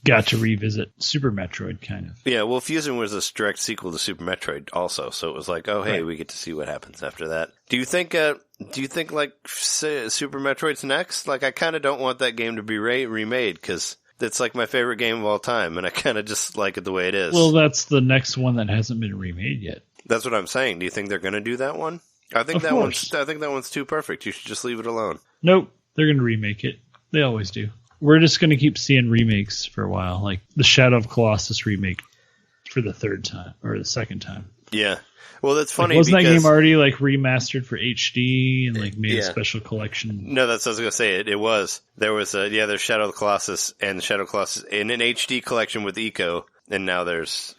got to revisit Super Metroid, kind of. Yeah, well, Fusion was a direct sequel to Super Metroid also, so it was like, oh, hey, right. We get to see what happens after that. Do you think like Super Metroid's next? Like, I kind of don't want that game to be remade because it's like my favorite game of all time, and I kind of just like it the way it is. Well, that's the next one that hasn't been remade yet. That's what I'm saying. Do you think they're going to do that one? I think that one's too perfect. You should just leave it alone. Nope, they're going to remake it. They always do. We're just going to keep seeing remakes for a while, like the Shadow of Colossus remake for the third time or the second time. Yeah, well, that's funny. Wasn't that game already remastered for HD and made a special collection? No, that's what I was going to say. It was. There was there's Shadow of the Colossus and Shadow of the Colossus in an HD collection with Eco, and now there's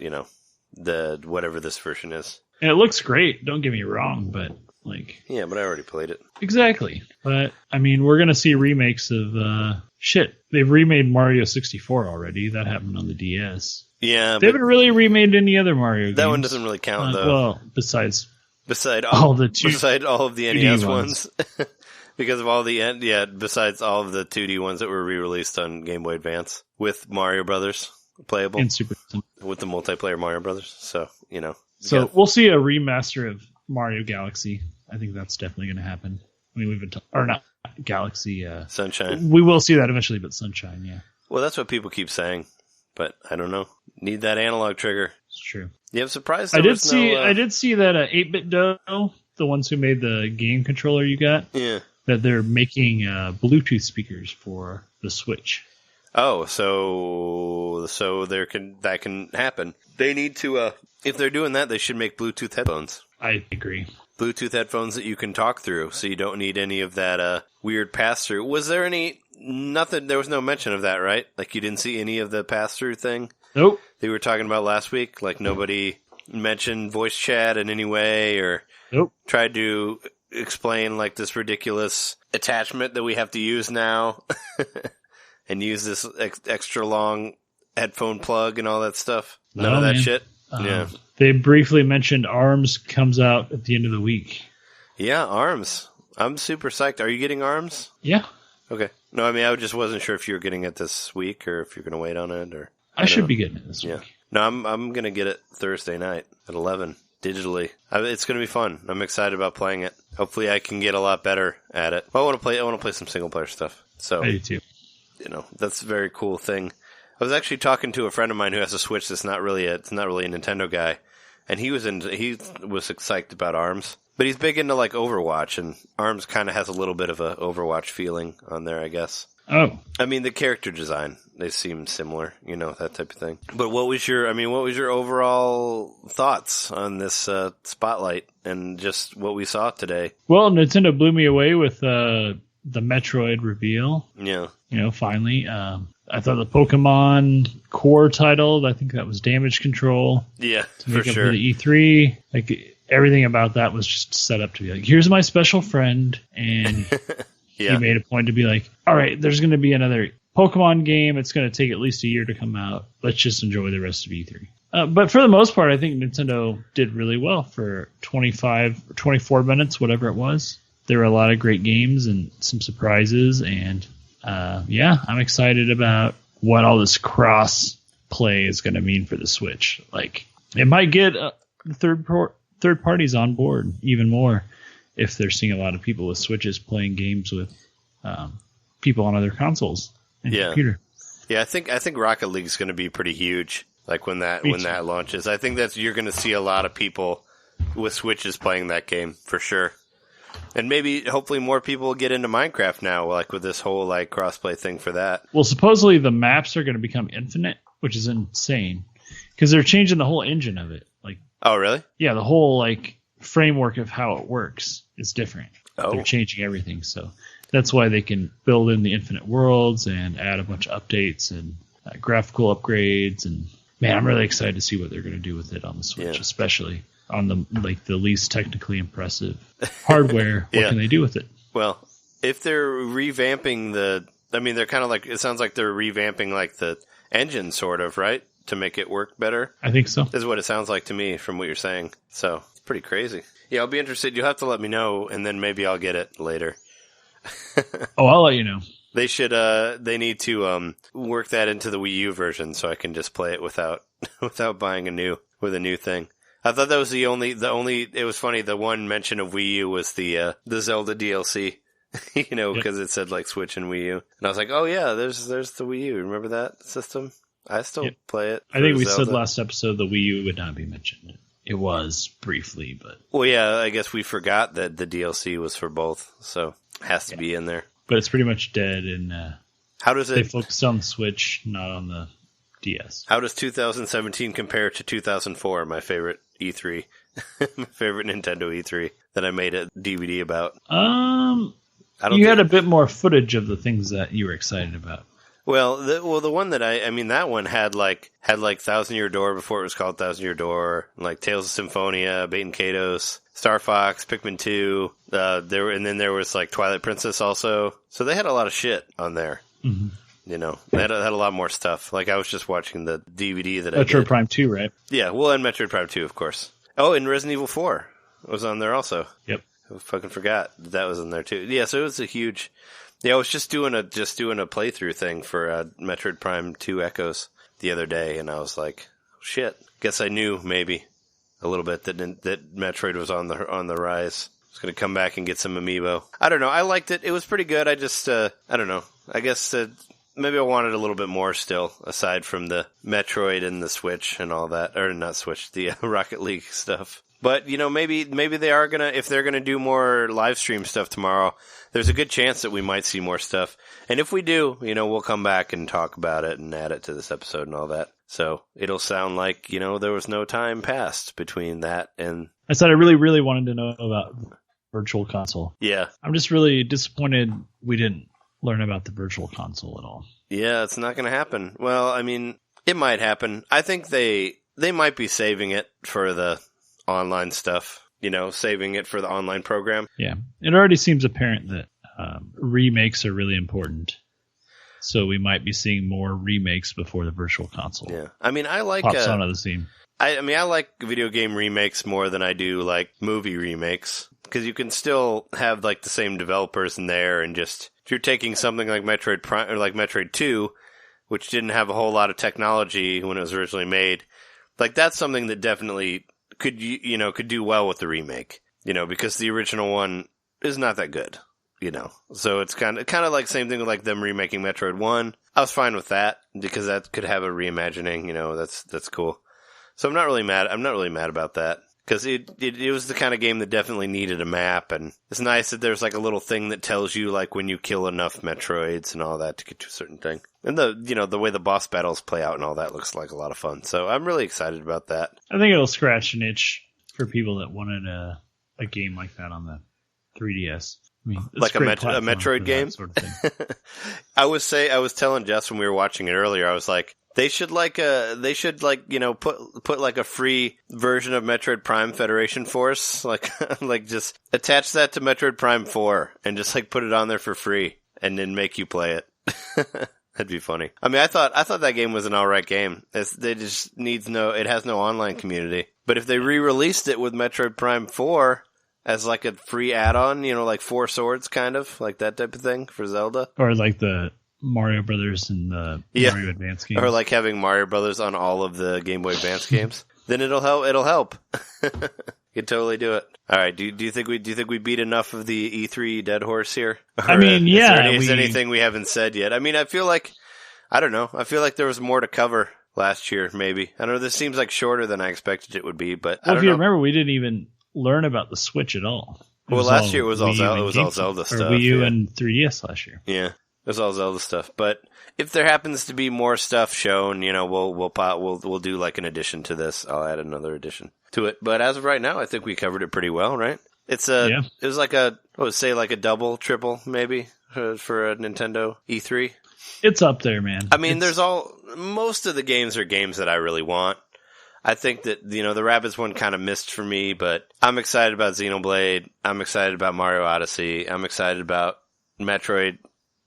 the whatever this version is. And it looks great. Don't get me wrong, but yeah, but I already played it. Exactly. But I mean, we're going to see remakes of shit. They've remade Mario 64 already. That happened on the DS. Yeah, they haven't really remade any other Mario games. That one doesn't really count, though. Well, beside all of the NES ones. Because of all besides all of the 2D ones that were re-released on Game Boy Advance with Mario Brothers playable. And Super with the multiplayer Mario Brothers. So, So we'll see a remaster of Mario Galaxy. I think that's definitely going to happen. I mean, we've been or not Galaxy Sunshine. We will see that eventually, but Sunshine, yeah. Well, that's what people keep saying, but I don't know. Need that analog trigger. It's true. Yeah, I'm surprised. I did see that 8-Bit Dough, the ones who made the game controller you got, that they're making Bluetooth speakers for the Switch. Oh, so that can happen. They need to if they're doing that, they should make Bluetooth headphones. I agree. Bluetooth headphones that you can talk through, so you don't need any of that weird pass-through. Was there nothing? There was no mention of that, right? Like you didn't see any of the pass-through thing? Nope. They were talking about last week. Like nobody mentioned voice chat in any way, or tried to explain like this ridiculous attachment that we have to use now, and use this extra long headphone plug and all that stuff. None of that shit. Yeah. They briefly mentioned ARMS comes out at the end of the week. Yeah, ARMS. I'm super psyched. Are you getting ARMS? Yeah. Okay. No, I mean, I just wasn't sure if you were getting it this week or if you're going to wait on it. Or I should be getting it this week. No, I'm going to get it Thursday night at 11 digitally. It's going to be fun. I'm excited about playing it. Hopefully, I can get a lot better at it. Well, I want to play some single player stuff. So I do too. That's a very cool thing. I was actually talking to a friend of mine who has a Switch that's not really a Nintendo guy, and he was psyched about ARMS. But he's big into like Overwatch, and ARMS kind of has a little bit of a Overwatch feeling on there, I guess. Oh, I mean the character design, they seem similar, that type of thing. But what was your overall thoughts on this Spotlight and just what we saw today? Well, Nintendo blew me away with the Metroid reveal. Yeah. Finally. I thought the Pokemon core title, I think that was Damage Control. Yeah, to make for up sure. For the E3. Like, everything about that was just set up to be like, here's my special friend. And he made a point to be like, all right, there's going to be another Pokemon game. It's going to take at least a year to come out. Let's just enjoy the rest of E3. But for the most part, I think Nintendo did really well for 25 or 24 minutes, whatever it was. There were a lot of great games and some surprises, and I'm excited about what all this cross play is going to mean for the Switch. Like, it might get third parties on board even more if they're seeing a lot of people with Switches playing games with people on other consoles and computer. Yeah, I think Rocket League is going to be pretty huge. Like when that launches, I think you're going to see a lot of people with Switches playing that game for sure. And maybe, hopefully, more people will get into Minecraft now, like with this whole like crossplay thing for that. Well, supposedly the maps are going to become infinite, which is insane. because they're changing the whole engine of it. Like, Oh, really? yeah, the whole like framework of how it works is different. Oh. They're changing everything, so that's why they can build in the infinite worlds and add a bunch of updates and graphical upgrades. And man, I'm really excited to see what they're going to do with it on the Switch, especially on the least technically impressive hardware. What can they do with it? Well, if they're revamping they're kind of like, it sounds like they're revamping like the engine sort of, right? To make it work better. I think so. This is what it sounds like to me from what you're saying. So it's pretty crazy. Yeah, I'll be interested. You'll have to let me know, and then maybe I'll get it later. Oh, I'll let you know. They should. They need to work that into the Wii U version so I can just play it without buying a new thing. I thought that was the only. It was funny. The one mention of Wii U was the Zelda DLC. Because it said like Switch and Wii U, and I was like, oh yeah, there's the Wii U. Remember that system? I still play it. I think we said last episode the Wii U would not be mentioned. It was briefly, but well, yeah, I guess we forgot that the DLC was for both, so it has to be in there. But it's pretty much dead, and how does they focused on the Switch, not on the DS. How does 2017 compare to 2004? My favorite E3, my favorite Nintendo E3 that I made a DVD about. You had a bit more footage of the things that you were excited about. Well, the one that that one had like Thousand Year Door before it was called Thousand Year Door, like Tales of Symphonia, Bait and Kados, Star Fox, Pikmin 2. There was like Twilight Princess also. So they had a lot of shit on there. Mm-hmm. They had a lot more stuff. Like I was just watching the DVD that Metroid Prime 2, right? Yeah, well, and Metroid Prime 2, of course. Oh, and Resident Evil 4 was on there also. Yep. I fucking forgot that was in there too. Yeah, so it was a huge. Yeah, I was just doing a playthrough thing for Metroid Prime 2 Echoes the other day, and I was like, shit. Guess I knew maybe a little bit that Metroid was on the rise. I was going to come back and get some amiibo. I don't know. I liked it. It was pretty good. I just I don't know. I guess maybe I wanted a little bit more still, aside from the Metroid and the Switch and all that, or not Switch, the Rocket League stuff. But, maybe they are going to, if they're going to do more live stream stuff tomorrow, there's a good chance that we might see more stuff. And if we do, we'll come back and talk about it and add it to this episode and all that. So it'll sound like, there was no time passed between that and... I said I really, really wanted to know about Virtual Console. Yeah. I'm just really disappointed we didn't learn about the Virtual Console at all. Yeah, it's not going to happen. Well, I mean, it might happen. I think they might be saving it for the online stuff, saving it for the online program. Yeah. It already seems apparent that remakes are really important. So we might be seeing more remakes before the Virtual Console. Yeah. I mean, I like pops onto the scene. I mean, I like video game remakes more than I do like movie remakes, because you can still have like the same developers in there, and just if you're taking something like Metroid Prime or like Metroid 2, which didn't have a whole lot of technology when it was originally made, like that's something that definitely could do well with the remake, because the original one is not that good, So it's kind of like same thing with like them remaking Metroid 1. I was fine with that because that could have a reimagining, that's cool. So I'm not really mad about that, because it was the kind of game that definitely needed a map, and it's nice that there's like a little thing that tells you like when you kill enough Metroids and all that to get to a certain thing. And the way the boss battles play out and all that looks like a lot of fun. So I'm really excited about that. I think it'll scratch an itch for people that wanted a game like that on the 3DS. I mean, like a Metroid game. Sort of thing. I was telling Jess when we were watching it earlier, I was like, they should put like a free version of Metroid Prime Federation Force, like just attach that to Metroid Prime 4 and just like put it on there for free and then make you play it. That'd be funny. I mean, I thought that game was an alright game. It has no online community. But if they re-released it with Metroid Prime 4 as like a free add-on, like 4 Swords kind of, like that type of thing for Zelda. Or like the Mario Brothers and the Mario Advance games. Or like having Mario Brothers on all of the Game Boy Advance games. Then it'll help. You can totally do it. All right. Do you think we beat enough of the E3 dead horse here? Or, I mean, yeah. Is there anything we haven't said yet? I mean, I feel like there was more to cover last year. Maybe, I don't know. This seems like shorter than I expected it would be. But if you remember, we didn't even learn about the Switch at all. Last year it was all Zelda stuff. Wii U and 3DS last year. Yeah. There's all Zelda stuff. But if there happens to be more stuff shown, we'll do like an addition to this. I'll add another addition to it. But as of right now, I think we covered it pretty well, right? It was like a double, triple, maybe for a Nintendo E3. It's up there, man. I mean, most of the games are games that I really want. I think that, the Rabbids one kind of missed for me, but I'm excited about Xenoblade. I'm excited about Mario Odyssey. I'm excited about Metroid,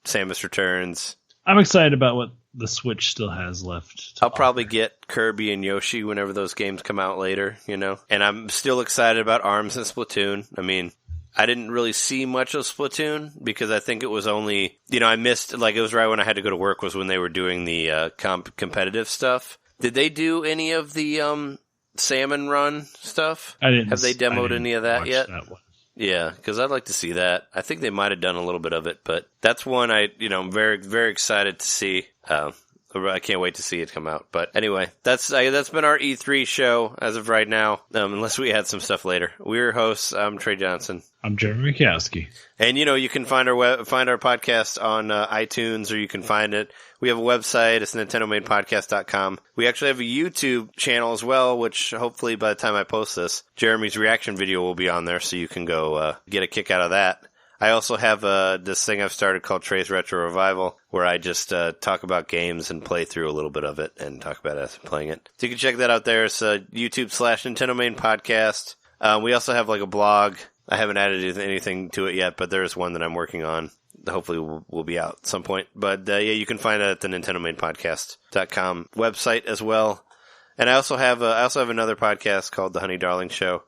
Samus Returns. I'm excited about what the Switch still has left. I'll probably get Kirby and Yoshi whenever those games come out later, And I'm still excited about ARMS and Splatoon. I mean, I didn't really see much of Splatoon because I think it was only, I missed, it was right when I had to go to work was when they were doing the competitive stuff. Did they do any of the Salmon Run stuff? I didn't. Have they demoed any of that yet? That one. Yeah, because I'd like to see that. I think they might have done a little bit of it, but that's one I'm very, very excited to see. I can't wait to see it come out. But anyway, that's been our E3 show as of right now, unless we had some stuff later. We're your hosts. I'm Trey Johnson. I'm Jeremy Mikowski. And, you can find our podcast on iTunes, or you can find it. We have a website. It's NintenDomainPodcast.com. We actually have a YouTube channel as well, which hopefully by the time I post this, Jeremy's reaction video will be on there, so you can go get a kick out of that. I also have this thing I've started called Trey's Retro Revival, where I just talk about games and play through a little bit of it and talk about it as I'm playing it. So you can check that out there. It's YouTube/NintenDomain Podcast. We also have a blog. I haven't added anything to it yet, but there is one that I'm working on. Hopefully will be out at some point. But you can find it at the NintenDomainPodcast.com website as well. And I also have another podcast called The Honey Darling Show.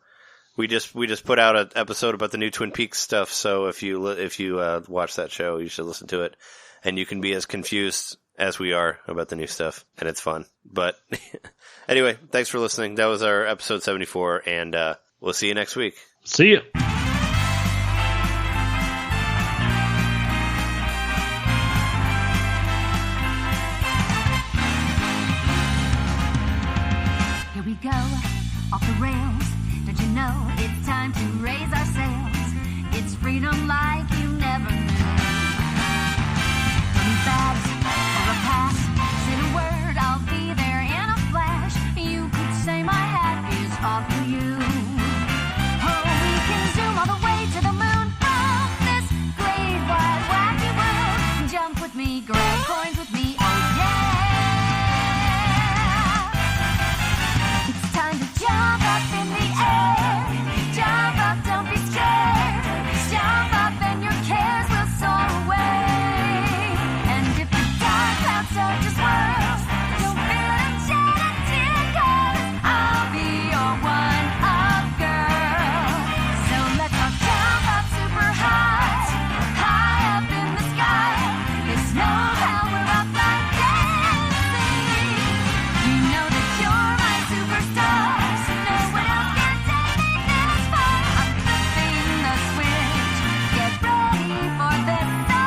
We just put out an episode about the new Twin Peaks stuff. So if you watch that show, you should listen to it, and you can be as confused as we are about the new stuff, and it's fun. But anyway, thanks for listening. That was our episode 74, and we'll see you next week. See ya. Here we go, off the rails. Don't you know it's time to raise our sails? It's freedom like you never knew. Any bags or a pass, say the word, I'll be there in a flash. You could say my hat is off to you. Oh, we can zoom all the way to the moon from this glade wide wacky world. Jump with me, grab coins with me, oh yeah. It's time to jump up in the air. Jump up, don't be scared. Jump up and your cares will soar away. And if the dark clouds start to swirl, don't feel a shed a tear, 'cause I'll be your one-up girl. So let's all jump up super high, high up in the sky. There's no how we're up like dancing. You know that you're my superstar, so no one else can take me this far. I'm flipping the switch, get ready for this. So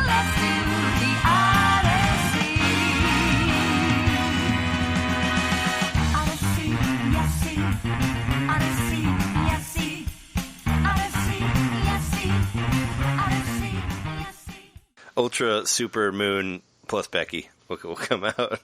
let's do the Odyssey. Odyssey, yes, see. Odyssey, yes, see. Odyssey, yes, see. Odyssey, yes, see. Ultra Super Moon plus Becky will come out.